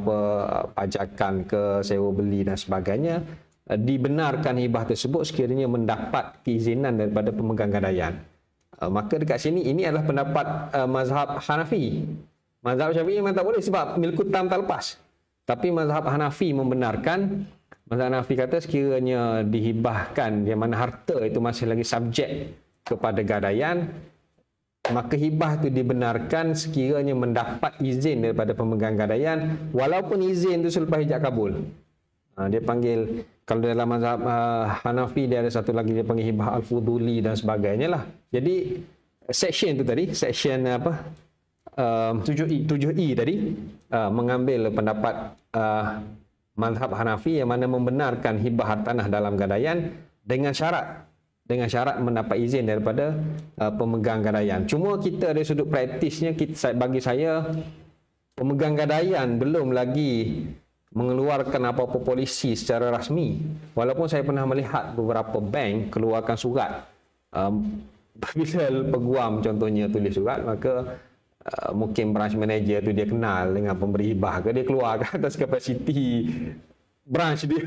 pajakan ke sewa beli dan sebagainya, dibenarkan hibah tersebut sekiranya mendapat keizinan daripada pemegang gadaian. Maka dekat sini ini adalah pendapat mazhab Hanafi. Mazhab Syafi'i memang tak boleh sebab milkut tam tak lepas. Tapi mazhab Hanafi membenarkan. Mazhab Hanafi kata sekiranya dihibahkan yang mana harta itu masih lagi subjek kepada gadaian, maka hibah itu dibenarkan sekiranya mendapat izin daripada pemegang gadaian, walaupun izin itu selepas ijab kabul. Dia panggil, kalau dalam mazhab Hanafi dia ada satu lagi dia panggil hibah al-fuduli dan sebagainya lah. Jadi section itu tadi, section 7E tadi mengambil pendapat mazhab Hanafi yang mana membenarkan hibah tanah dalam gadaian dengan syarat mendapat izin daripada pemegang gadaian. Cuma kita dari sudut praktisnya, bagi saya pemegang gadaian belum lagi mengeluarkan apa-apa polisi secara rasmi. Walaupun saya pernah melihat beberapa bank keluarkan surat. Bila peguam contohnya tulis surat, maka mungkin branch manager tu dia kenal dengan pemberi hibah ke, dia keluarkan atas kapasiti branch dia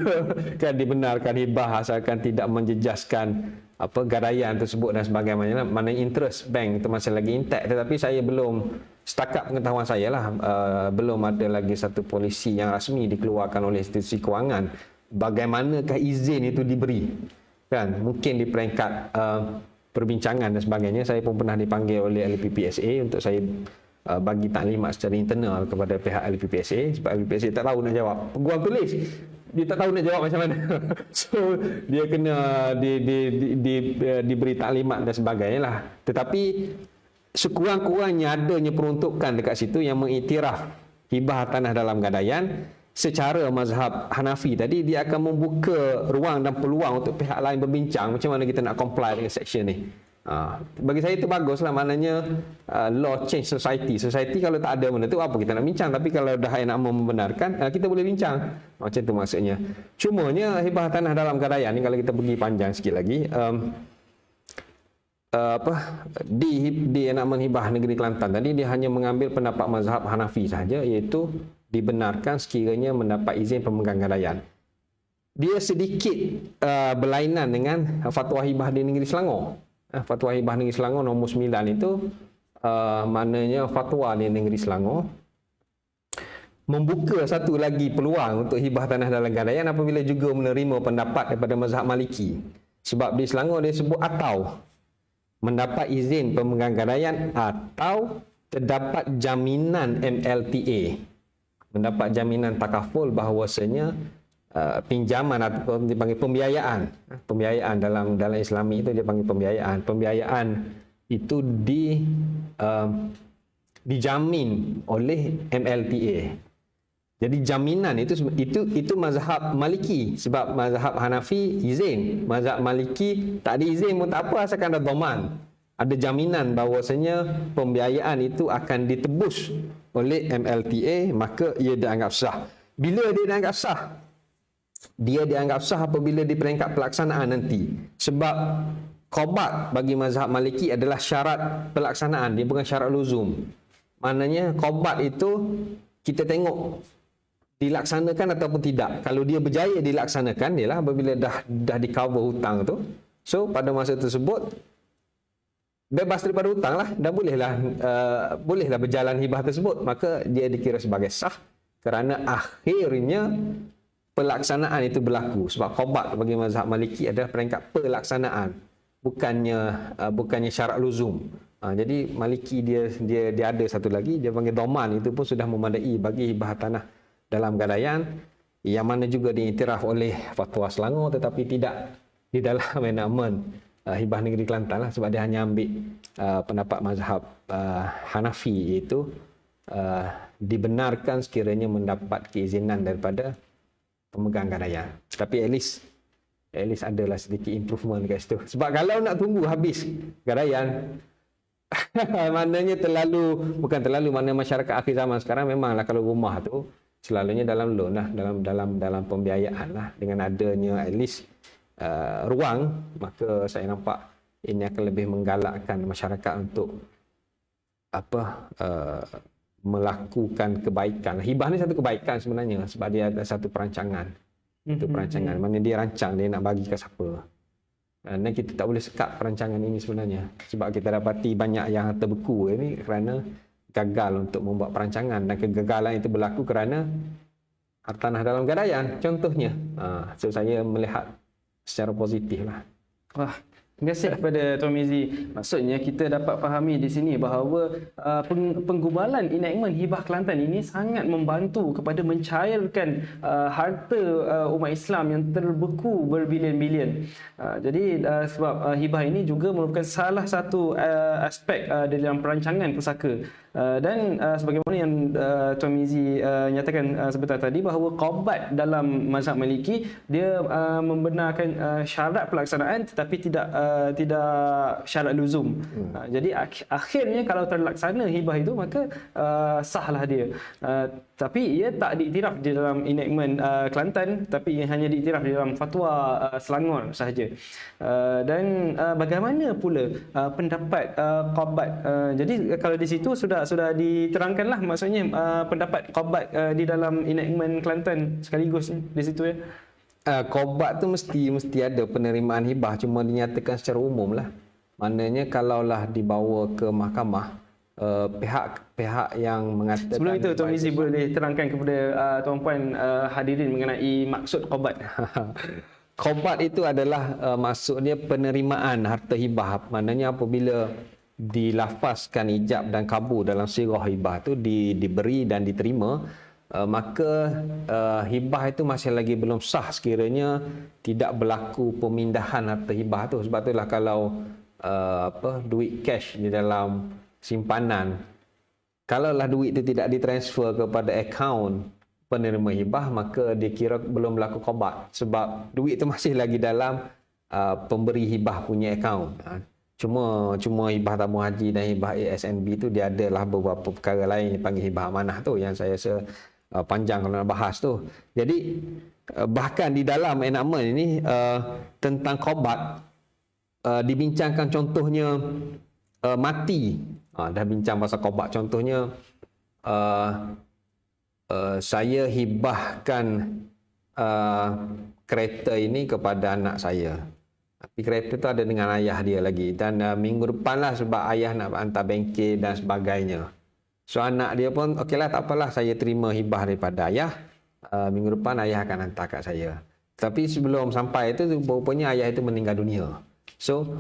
kan dibenarkan hibah asalkan tidak menjejaskan apa gadaian tersebut dan sebagainya. Mana interest bank itu masih lagi intact, tetapi saya belum, setakat pengetahuan saya lah, belum ada lagi satu polisi yang rasmi dikeluarkan oleh institusi kewangan. Bagaimanakah izin itu diberi? Kan mungkin di peringkat perbincangan dan sebagainya. Saya pun pernah dipanggil oleh LPPSA untuk saya bagi taklimat secara internal kepada pihak LPPSA, sebab LPPSA tak tahu nak jawab. Peguam tulis, dia tak tahu nak jawab macam mana. So dia kena diberi taklimat dan sebagainya lah. Tetapi sekurang-kurangnya adanya peruntukan dekat situ yang mengiktiraf hibah tanah dalam gadaian secara mazhab Hanafi tadi. Dia akan membuka ruang dan peluang untuk pihak lain berbincang macam mana kita nak comply dengan section ni. Bagi saya itu baguslah, maknanya law change society. Society kalau tak ada benda tu apa kita nak bincang, tapi kalau dah nak membenarkan, kita boleh bincang. Macam tu maksudnya. Cumanya hibah tanah dalam gadaian ni, kalau kita pergi panjang sikit lagi, di enakmen hibah negeri Kelantan tadi, dia hanya mengambil pendapat mazhab Hanafi sahaja, iaitu dibenarkan sekiranya mendapat izin pemegang gadaian. Dia sedikit berlainan dengan fatwa hibah di negeri Selangor. Fatwa hibah negeri Selangor nombor 9 itu, maknanya fatwa di negeri Selangor membuka satu lagi peluang untuk hibah tanah dalam gadaian apabila juga menerima pendapat daripada mazhab Maliki. Sebab di Selangor dia sebut atau mendapat izin pemegang gadaian atau terdapat jaminan MLTA, mendapat jaminan takaful bahawasanya pinjaman atau dipanggil pembiayaan dalam Islami itu dia panggil pembiayaan itu dijamin oleh MLTA. Jadi jaminan itu mazhab Maliki, sebab mazhab Hanafi izin, mazhab Maliki tak ada izin pun tak apa asalkan ada dhaman, ada jaminan bahawasanya pembiayaan itu akan ditebus oleh MLTA, maka ia dianggap sah. Bila dia dianggap sah? Dia dianggap sah apabila di peringkat pelaksanaan nanti. Sebab qobat bagi mazhab Maliki adalah syarat pelaksanaan, dia bukan syarat luzum. Maknanya qobat itu kita tengok dilaksanakan ataupun tidak. Kalau dia berjaya dilaksanakan, ialah apabila dah di cover hutang tu. So pada masa tersebut bebas daripada hutang lah, dan bolehlah berjalan hibah tersebut, maka dia dikira sebagai sah kerana akhirnya pelaksanaan itu berlaku. Sebab qobat bagi mazhab Maliki adalah peringkat pelaksanaan, bukannya syarat luzum. Jadi Maliki dia ada satu lagi, dia panggil dhaman, itu pun sudah memadai bagi hibah tanah dalam gadaian, yang mana juga diiktiraf oleh fatwa Selangor, tetapi tidak di dalam enakmen hibah negeri Kelantan lah, sebab dia hanya ambil pendapat mazhab Hanafi, iaitu dibenarkan sekiranya mendapat keizinan daripada pemegang gadaian. Tapi at least adalah sedikit improvement kat situ. Sebab kalau nak tunggu habis gadaian maknanya maknanya masyarakat akhir zaman sekarang memanglah kalau rumah tu selalunya dalam loan lah, dalam pembiayaan lah. Dengan adanya at least ruang, maka saya nampak ini akan lebih menggalakkan masyarakat untuk melakukan kebaikan. Hibah ni satu kebaikan sebenarnya, sebab dia ada satu perancangan. Itu perancangan. Mana dia rancang dia nak bagi ke siapa. Dan kita tak boleh sekat perancangan ini sebenarnya. Sebab kita dapati banyak yang terbeku ini kerana gagal untuk membuat perancangan, dan kegagalan itu berlaku kerana hartanah dalam gadaian contohnya. So saya melihat secara positif lah. Wah, terima kasih kepada Tuan Mizi. Maksudnya kita dapat fahami di sini bahawa penggubalan enakmen hibah Kelantan ini sangat membantu kepada mencairkan harta umat Islam yang terbeku berbilion-bilion. Jadi sebab hibah ini juga merupakan salah satu aspek dalam perancangan pusaka. Sebagaimana yang Tuan Mizi nyatakan sebentar tadi, bahawa qaubat dalam mazhab Maliki dia membenarkan syarat pelaksanaan tetapi tidak syarat luzum. Jadi akhirnya kalau terlaksana hibah itu, maka sahlah dia. Tapi ia tak diiktiraf di dalam enactment Kelantan, tapi ia hanya diiktiraf di dalam fatwa Selangor sahaja. Bagaimana pula pendapat qaubat? Jadi kalau di situ sudah diterangkanlah, maksudnya pendapat qaubat di dalam enactment Kelantan sekaligus di situ ya. Qaubat tu mesti ada penerimaan hibah, cuma dinyatakan secara umum lah. Maknanya kalaulah dibawa ke mahkamah, pihak yang mengatakan... Sebelum itu Tuan Mizi boleh terangkan kepada tuan-puan hadirin mengenai maksud qaubat. Qaubat itu adalah maksudnya penerimaan harta hibah. Maknanya apabila dilafazkan ijab dan kabul dalam sirah hibah itu diberi dan diterima, maka hibah itu masih lagi belum sah sekiranya tidak berlaku pemindahan harta hibah tu. Sebab itulah kalau duit cash di dalam simpanan, kalaulah duit itu tidak ditransfer kepada akaun penerima hibah, maka dia kira belum berlaku qaubat, sebab duit itu masih lagi dalam pemberi hibah punya akaun. Cuma hibah tabung haji dan hibah ASNB tu dia adalah beberapa perkara lain dipanggil hibah amanah tu, yang saya rasa panjang kalau nak bahas tu. Jadi bahkan di dalam enactment ini tentang qaubat dibincangkan, contohnya mati. Dah bincang pasal qaubat, contohnya saya hibahkan kereta ini kepada anak saya, tapi kereta tu ada dengan ayah dia lagi, dan minggu depan lah, sebab ayah nak hantar bengkel dan sebagainya. So anak dia pun, okeylah tak apalah, saya terima hibah daripada ayah, minggu depan ayah akan hantar kat saya. Tapi sebelum sampai itu, rupanya ayah itu meninggal dunia. So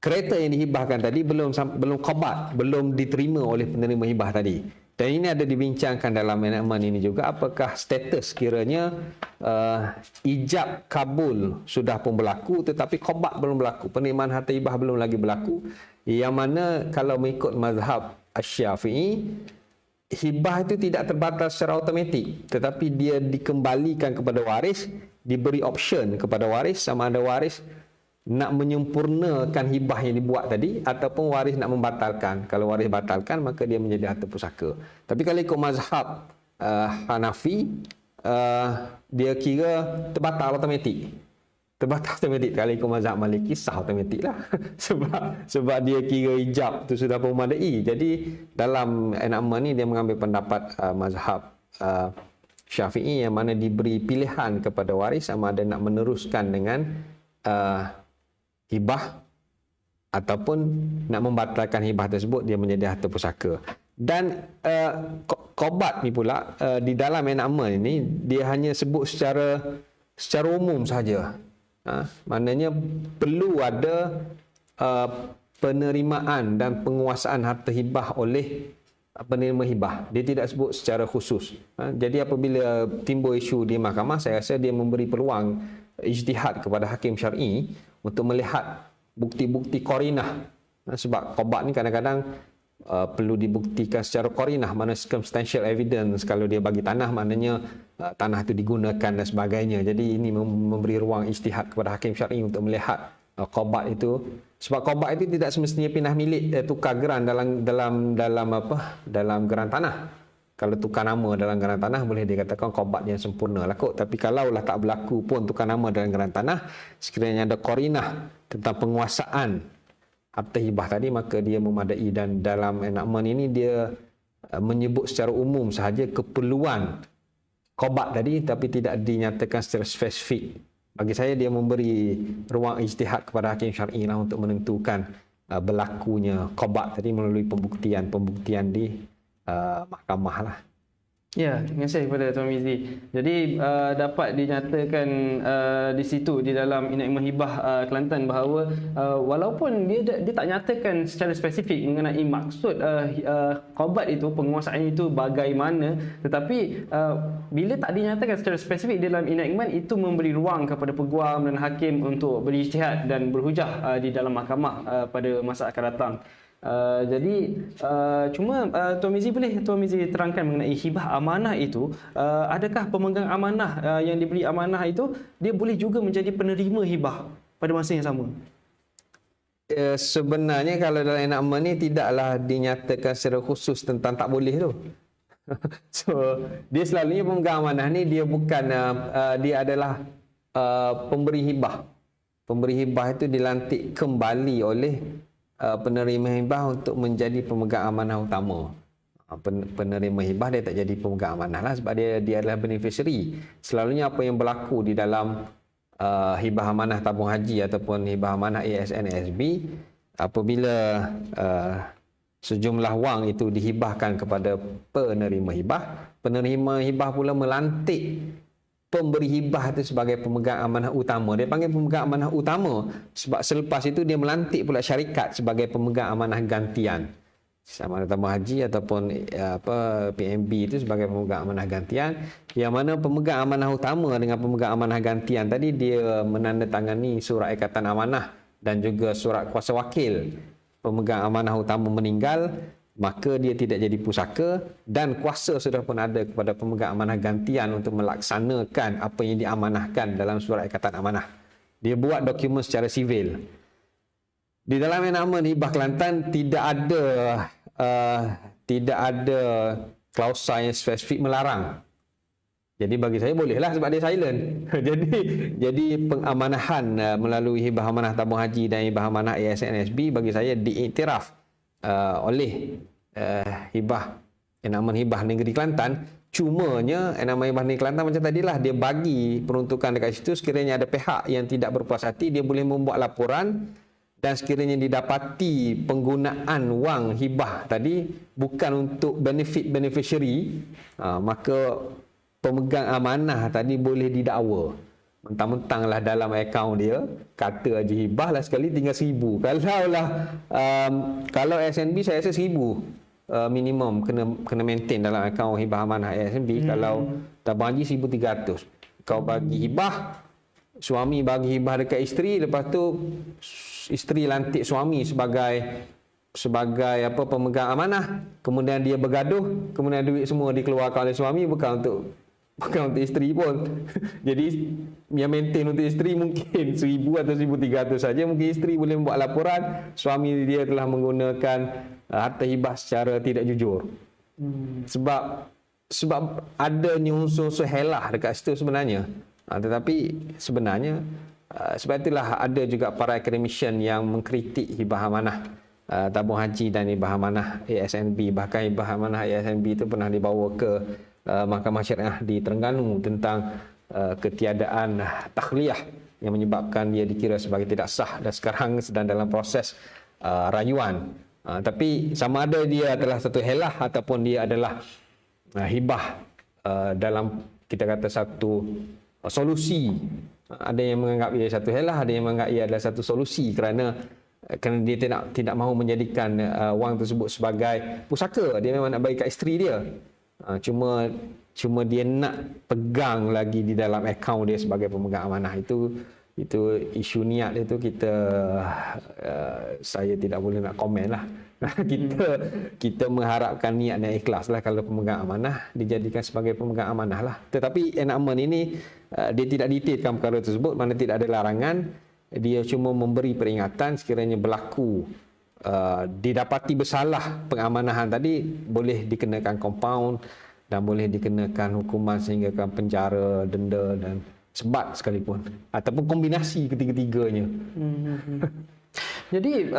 kereta yang dihibahkan tadi belum qaubat, belum diterima oleh penerima hibah tadi. Dan ini ada dibincangkan dalam enactment ini juga, apakah status kiranya ijab kabul sudah pun berlaku tetapi qaubat belum berlaku, penerimaan harta hibah belum lagi berlaku, yang mana kalau mengikut mazhab Asy-Syafi'i, hibah itu tidak terbatas secara automatik, tetapi dia dikembalikan kepada waris, diberi option kepada waris, sama ada waris nak menyempurnakan hibah yang dibuat tadi ataupun waris nak membatalkan. Kalau waris batalkan, maka dia menjadi harta pusaka. Tapi kalau ikut mazhab Hanafi, dia kira terbatal automatik. Terbatal automatik. Kalau ikut mazhab Maliki, sah automatik lah. sebab dia kira ijab tu sudah memadai. Jadi dalam enactment ni dia mengambil pendapat mazhab Syafi'i, yang mana diberi pilihan kepada waris sama ada nak meneruskan dengan hibah ataupun nak membatalkan hibah tersebut, dia menjadi harta pusaka. Dan qaubat ni pula di dalam enactment ini dia hanya sebut secara umum saja. Maknanya perlu ada penerimaan dan penguasaan harta hibah oleh penerima hibah. Dia tidak sebut secara khusus. Jadi apabila timbul isu di mahkamah, saya rasa dia memberi peluang ijtihad kepada hakim syar'i untuk melihat bukti-bukti qarinah. Sebab qaubat ni kadang-kadang perlu dibuktikan secara qarinah, mana circumstantial evidence. Kalau dia bagi tanah, maknanya tanah itu digunakan dan sebagainya. Jadi ini memberi ruang ijtihad kepada hakim syar'i untuk melihat qaubat itu. Sebab qaubat itu tidak semestinya pindah milik, tukar geran dalam geran tanah. Kalau tukar nama dalam geran tanah, boleh dikatakan qaubat yang sempurna lah kot. Tapi kalaulah tak berlaku pun tukar nama dalam geran tanah, sekiranya ada qarinah tentang penguasaan harta hibah tadi, maka dia memadai. Dan dalam enactment ini dia menyebut secara umum sahaja keperluan qaubat tadi, tapi tidak dinyatakan secara spesifik. Bagi saya dia memberi ruang ijtihad kepada hakim syar'i lah untuk menentukan berlakunya qaubat tadi melalui pembuktian di mahkamah lah. Ya, terima kasih kepada Tuan Mizi. Jadi dapat dinyatakan di situ di dalam enactment hibah Kelantan bahawa walaupun dia tak nyatakan secara spesifik mengenai maksud qaubat itu, penguasaan itu bagaimana, tetapi bila tak dinyatakan secara spesifik dalam enactment, itu memberi ruang kepada peguam dan hakim untuk berijtihad dan berhujah di dalam mahkamah pada masa akan datang. Cuma Tuan Mizi boleh Tuan Mizi terangkan mengenai hibah amanah itu, adakah pemegang amanah yang diberi amanah itu dia boleh juga menjadi penerima hibah pada masa yang sama? Sebenarnya kalau dalam enakmen ni tidaklah dinyatakan secara khusus tentang tak boleh tu. So dia selalunya pemegang amanah ni dia bukan dia adalah pemberi hibah. Pemberi hibah itu dilantik kembali oleh penerima hibah untuk menjadi pemegang amanah utama. Penerima hibah dia tak jadi pemegang amanah lah sebab dia adalah beneficiary. Selalunya apa yang berlaku di dalam hibah amanah tabung haji ataupun hibah amanah ASN ASB, apabila sejumlah wang itu dihibahkan kepada penerima hibah pula melantik pemberi hibah itu sebagai pemegang amanah utama. Dia panggil pemegang amanah utama sebab selepas itu dia melantik pula syarikat sebagai pemegang amanah gantian. Sama ada tabung haji ataupun PMB itu sebagai pemegang amanah gantian, yang mana pemegang amanah utama dengan pemegang amanah gantian tadi dia menandatangani surat ikatan amanah dan juga surat kuasa wakil. Pemegang amanah utama meninggal, maka dia tidak jadi pusaka dan kuasa sudah pun ada kepada pemegang amanah gantian untuk melaksanakan apa yang diamanahkan dalam surat ikatan amanah. Dia buat dokumen secara sivil. Di dalam enakmen hibah Kelantan tidak ada klausa yang spesifik melarang. Jadi bagi saya bolehlah sebab dia silent. jadi pengamanahan melalui hibah amanah tabung haji dan hibah amanah ASN-ASB bagi saya diiktiraf oleh enakmen hibah negeri Kelantan. Cumanya enakmen hibah negeri Kelantan macam tadilah, dia bagi peruntukan dekat situ, sekiranya ada pihak yang tidak berpuas hati dia boleh membuat laporan, dan sekiranya didapati penggunaan wang hibah tadi bukan untuk benefit beneficiary, maka pemegang amanah tadi boleh didakwa. Mentang-mentanglah dalam akaun dia kata aja hibah lah sekali tinggal 1,000. Kalau SNB saya rasa 1,000 minimum kena maintain dalam akaun hibah amanah SNB. Kalau tabung haji 1,300. Kau bagi hibah, suami bagi hibah dekat isteri, lepas tu isteri lantik suami sebagai pemegang amanah, kemudian dia bergaduh, kemudian duit semua dikeluarkan oleh suami, bukan untuk isteri pun. Jadi yang maintain untuk isteri mungkin 1,000 atau 1,300 saja. Mungkin isteri boleh membuat laporan suami dia telah menggunakan harta hibah secara tidak jujur. Sebab adanya unsur-unsur helah dekat situ sebenarnya. Tetapi sebenarnya sebab itulah ada juga para akademisian yang mengkritik hibah amanah tabung haji dan hibah amanah ASNB. Bahkan hibah amanah ASNB itu pernah dibawa ke Mahkamah Syariah di Terengganu tentang ketiadaan takhliyah yang menyebabkan dia dikira sebagai tidak sah dan sekarang sedang dalam proses rayuan. Tapi sama ada dia adalah satu helah ataupun dia adalah hibah dalam kita kata satu solusi. Ada yang menganggap ia satu helah, ada yang menganggap ia adalah satu solusi kerana dia tidak mahu menjadikan wang tersebut sebagai pusaka. Dia memang nak bagi kat isteri dia. Cuma dia nak pegang lagi di dalam akaun dia sebagai pemegang amanah. Itu isu niat dia tu saya tidak boleh nak komen lah. kita mengharapkan niat dan ikhlas lah kalau pemegang amanah dijadikan sebagai pemegang amanah lah. Tetapi enakmen ini dia tidak detailkan perkara tersebut, mana tidak ada larangan. Dia cuma memberi peringatan sekiranya berlaku didapati bersalah pengamanahan tadi, boleh dikenakan compound dan boleh dikenakan hukuman sehingga penjara, denda dan sebat sekalipun, ataupun kombinasi ketiga-tiganya. Jadi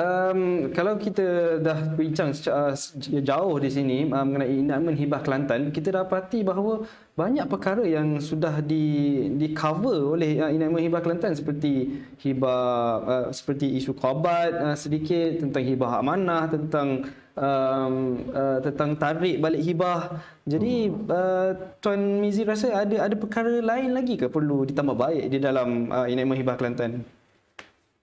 kalau kita dah bincang jauh di sini mengenai enakmen hibah Kelantan, kita dapati bahawa banyak perkara yang sudah di cover oleh enakmen hibah Kelantan, seperti hibah seperti isu qabat sedikit, tentang hibah amanah, tentang tarik balik hibah. Jadi Tuan Mizi rasa ada perkara lain lagi ke perlu ditambah baik di dalam enakmen hibah Kelantan?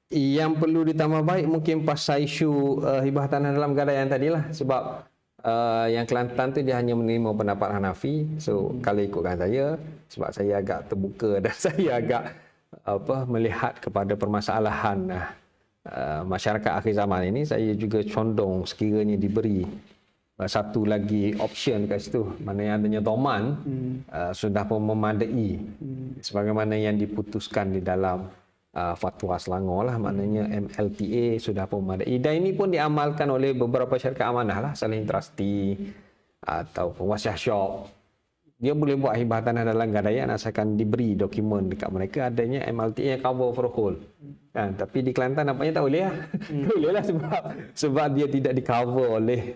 Yang perlu ditambah baik mungkin pasal isu hibah tanah dalam gadaian tadilah. Sebab yang Kelantan tu dia hanya menerima pendapat Hanafi. So kalau ikutkan saya, sebab saya agak terbuka dan saya agak melihat kepada permasalahan masyarakat akhir zaman ini, saya juga condong sekiranya diberi satu lagi option kat situ, mana yang adanya doman sudah pun memadai sebagaimana yang diputuskan di dalam fatwa Selangor lah, maknanya MLTA sudah pun memadai, dan ini pun diamalkan oleh beberapa syarikat amanah lah, Saling Trustee atau Wasiah Shop. Dia boleh buat hibah tanah dalam gadaian asalkan diberi dokumen dekat mereka adanya MLTA yang cover for whole. Kan? Tapi di Kelantan nampaknya tak boleh lah. Tak boleh lah sebab dia tidak di cover oleh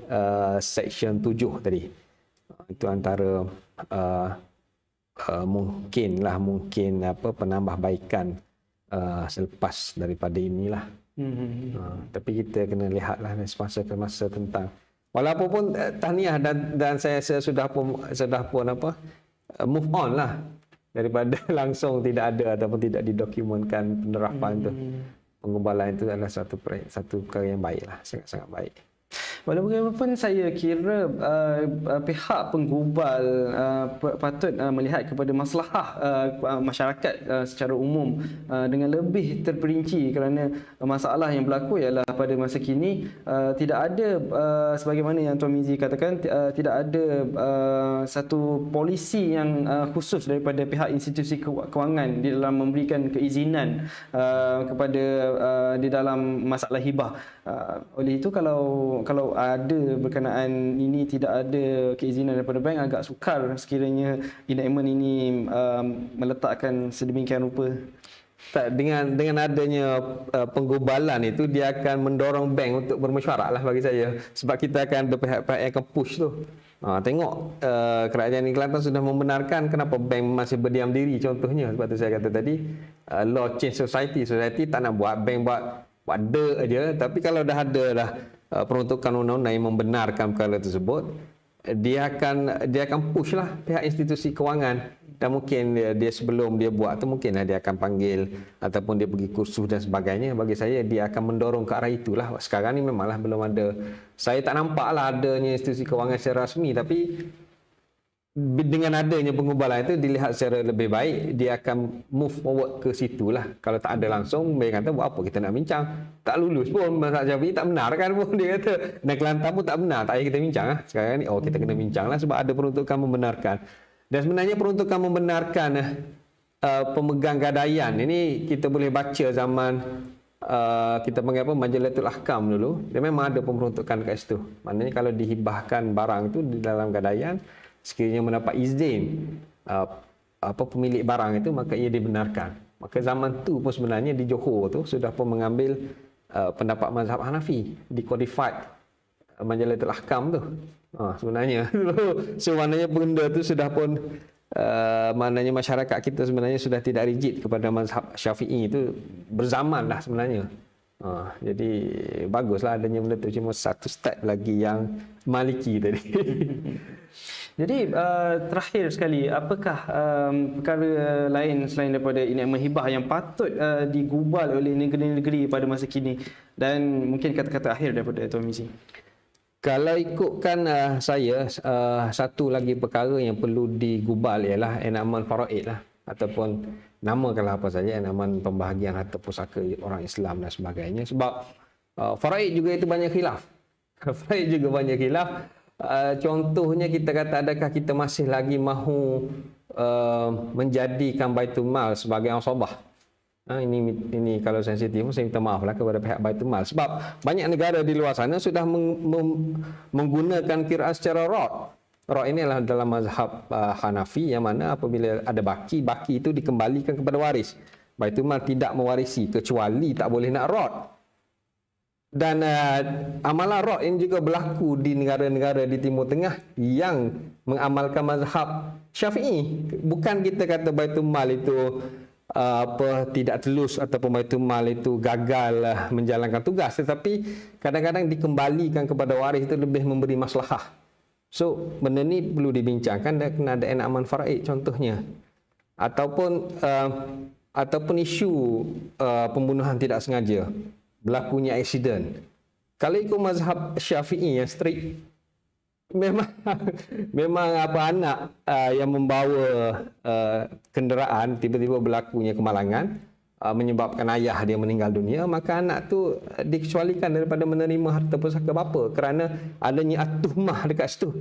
Section 7 tadi. Itu antara mungkin penambahbaikan selepas daripada inilah. Tapi kita kena lihatlah semasa ke masa tentang, walaupun pun tahniah dan saya sudah pun move on lah daripada langsung tidak ada ataupun tidak didokumenkan penerapan tu. Penggubalan itu adalah satu perkara yang baik lah, sangat-sangat baik. Walau bagaimanapun saya kira pihak penggubal patut melihat kepada maslahah masyarakat secara umum dengan lebih terperinci, kerana masalah yang berlaku ialah pada masa kini tidak ada sebagaimana yang Tuan Mizi katakan, tidak ada satu polisi yang khusus daripada pihak institusi kewangan di dalam memberikan keizinan kepada di dalam masalah hibah. Oleh itu kalau ada berkenaan ini tidak ada keizinan daripada bank, agak sukar sekiranya enactment ini meletakkan sedemikian rupa. Tak, dengan adanya penggubalan itu, dia akan mendorong bank untuk bermesyuarat lah bagi saya, sebab kita akan ada pihak-pihak yang akan push tu. Tengok kerajaan di Kelantan sudah membenarkan, kenapa bank masih berdiam diri contohnya. Sebab tu saya kata tadi, law change society tak nak buat bank buat ada aja. Tapi kalau dah ada peruntukan undang-undang yang membenarkan perkara tersebut, dia akan push lah pihak institusi kewangan, dan mungkin dia sebelum dia buat tu mungkin dia akan panggil ataupun dia pergi kursus dan sebagainya. Bagi saya dia akan mendorong ke arah itulah. Sekarang ni memanglah belum ada, saya tak nampak lah adanya institusi kewangan secara rasmi, tapi dengan adanya pengubalan itu dilihat secara lebih baik, dia akan move forward ke situlah. Kalau tak ada langsung, dia kata buat apa kita nak bincang, tak lulus pun mazhab Syafi'i, tak benar kan pun dia kata, dan Kelantan pun tak benar, tak payah kita bincang lah. Sekarang ni kita kena bincang lah sebab ada peruntukan membenarkan. Dan sebenarnya peruntukan membenarkan pemegang gadaian ini kita boleh baca zaman kita panggil apa, Majalatul Ahkam dulu, dia memang ada pemperuntukan kat situ. Maknanya kalau dihibahkan barang itu di dalam gadaian, sekiranya mendapat izin pemilik barang itu, maka ia dibenarkan. Maka zaman tu pun sebenarnya di Johor tu sudah pun mengambil pendapat mazhab Hanafi, decodified Majalatul Ahkam tu. Sebenarnya so maknanya benda tu sudah pun maknanya masyarakat kita sebenarnya sudah tidak rigid kepada mazhab Syafi'i itu berzaman lah sebenarnya. Jadi baguslah adanya benda tu, cuma satu step lagi yang Maliki tadi. Jadi terakhir sekali, apakah perkara lain selain daripada enactment hibah yang patut digubal oleh negeri-negeri pada masa kini, dan mungkin kata-kata akhir daripada Tuan Mizi? Kalau ikutkan saya, satu lagi perkara yang perlu digubal ialah enactment faraid lah, ataupun namakanlah apa saja, enactment pembahagian harta pusaka orang Islam dan sebagainya. Sebab faraid juga itu banyak khilaf. Faraid juga banyak khilaf. Contohnya kita kata, adakah kita masih lagi mahu menjadikan Baitul Mal sebagai ansabah? Ini kalau sensitif, saya minta maaf lah kepada pihak Baitul Mal, sebab banyak negara di luar sana sudah menggunakan kiraan secara rod. Rod ini adalah dalam mazhab Hanafi, yang mana apabila ada baki itu dikembalikan kepada waris. Baitul Mal tidak mewarisi kecuali tak boleh nak rod. Dan amalan rod ini juga berlaku di negara-negara di Timur Tengah yang mengamalkan mazhab Syafi'i. Bukan kita kata Baitul Mal itu tidak telus ataupun Baitul Mal itu gagal menjalankan tugas, tetapi kadang-kadang dikembalikan kepada waris itu lebih memberi maslahah. So benda ni perlu dibincangkan, dan kena ada enactment faraid contohnya, ataupun isu pembunuhan tidak sengaja, berlakunya aksiden. Kalau ikut mazhab Syafi'i yang strict, memang anak yang membawa kenderaan tiba-tiba berlakunya kemalangan, menyebabkan ayah dia meninggal dunia, maka anak tu dikecualikan daripada menerima harta pusaka bapa kerana adanya at-tuhmah dekat situ.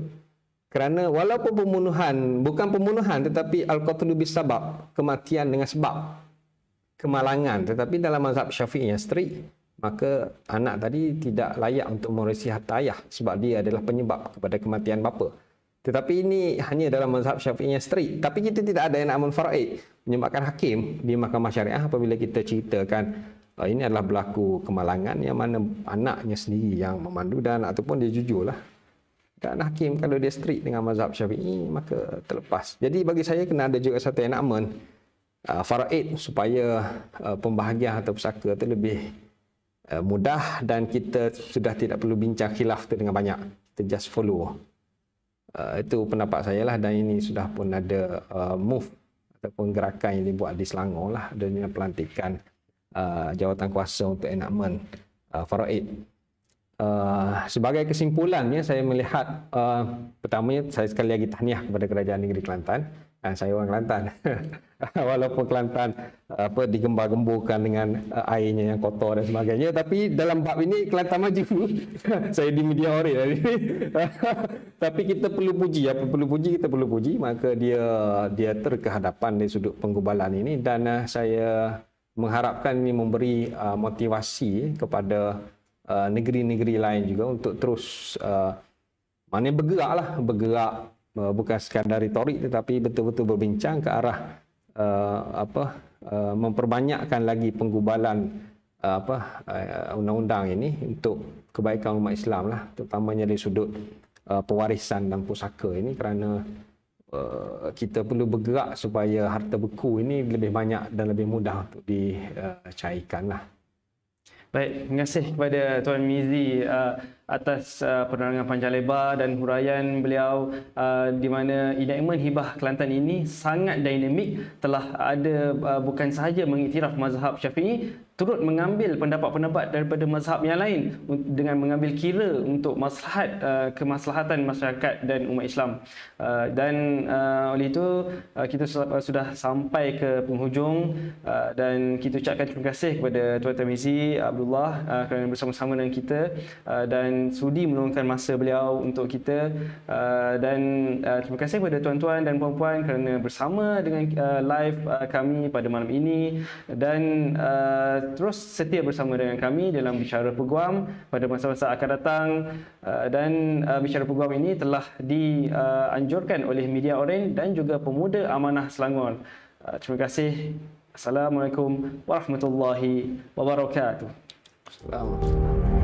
Kerana walaupun pembunuhan, bukan pembunuhan tetapi al-qatlu bisabab, kematian dengan sebab kemalangan, tetapi dalam mazhab Syafi'i yang strict, maka anak tadi tidak layak untuk mewarisi harta ayah sebab dia adalah penyebab kepada kematian bapa. Tetapi ini hanya dalam mazhab Syafi'i yang strict. Tapi kita tidak ada enamun faraid menyebabkan hakim di mahkamah syariah apabila kita ceritakan ini adalah berlaku kemalangan yang mana anaknya sendiri yang memandu dan ataupun dia jujurlah. Dan hakim kalau dia strict dengan mazhab Syafi'i maka terlepas. Jadi bagi saya kena ada juga satu enakmen faraid supaya pembahagian harta pusaka itu lebih mudah dan kita sudah tidak perlu bincang khilaf itu dengan banyak. Kita just follow. Itu pendapat saya lah, dan ini sudah pun ada move ataupun gerakan yang dibuat di Selangor lah, adanya pelantikan jawatan kuasa untuk enakmen faraid. Sebagai kesimpulannya saya melihat pertamanya saya sekali lagi tahniah kepada Kerajaan Negeri Kelantan. Saya orang Kelantan. Walaupun Kelantan digembar-gemburkan dengan airnya yang kotor dan sebagainya, tapi dalam bab ini Kelantan maju. Saya di media ori tadi. Tapi kita perlu puji, apa perlu puji kita perlu puji, maka dia terkehadapan dari sudut penggubalan ini, dan saya mengharapkan ini memberi motivasi kepada negeri-negeri lain juga untuk terus bergerak bukan sekadar retorik tetapi betul-betul berbincang ke arah memperbanyakkan lagi penggubalan undang-undang ini untuk kebaikan umat Islam lah, terutamanya dari sudut pewarisan dan pusaka ini, kerana kita perlu bergerak supaya harta beku ini lebih banyak dan lebih mudah untuk dicairkan lah. Baik, terima kasih kepada Tuan Mizi atas penerangan panjang lebar dan huraian beliau di mana enakmen hibah Kelantan ini sangat dinamik, telah ada bukan sahaja mengiktiraf mazhab Syafi'i, turut mengambil pendapat-pendapat daripada mazhab yang lain dengan mengambil kira untuk maslahat kemaslahatan masyarakat dan umat Islam. Dan oleh itu kita sudah sampai ke penghujung, dan kita ucapkan terima kasih kepada Tuan Tamizi Abdullah kerana bersama-sama dengan kita dan sudi meluangkan masa beliau untuk kita, dan terima kasih kepada tuan-tuan dan puan-puan kerana bersama dengan live kami pada malam ini, dan terus setia bersama dengan kami dalam Bicara Peguam pada masa-masa akan datang. Dan Bicara Peguam ini telah dianjurkan oleh Media Oren dan juga Pemuda Amanah Selangor. Terima kasih. Assalamualaikum warahmatullahi wabarakatuh. Assalamualaikum.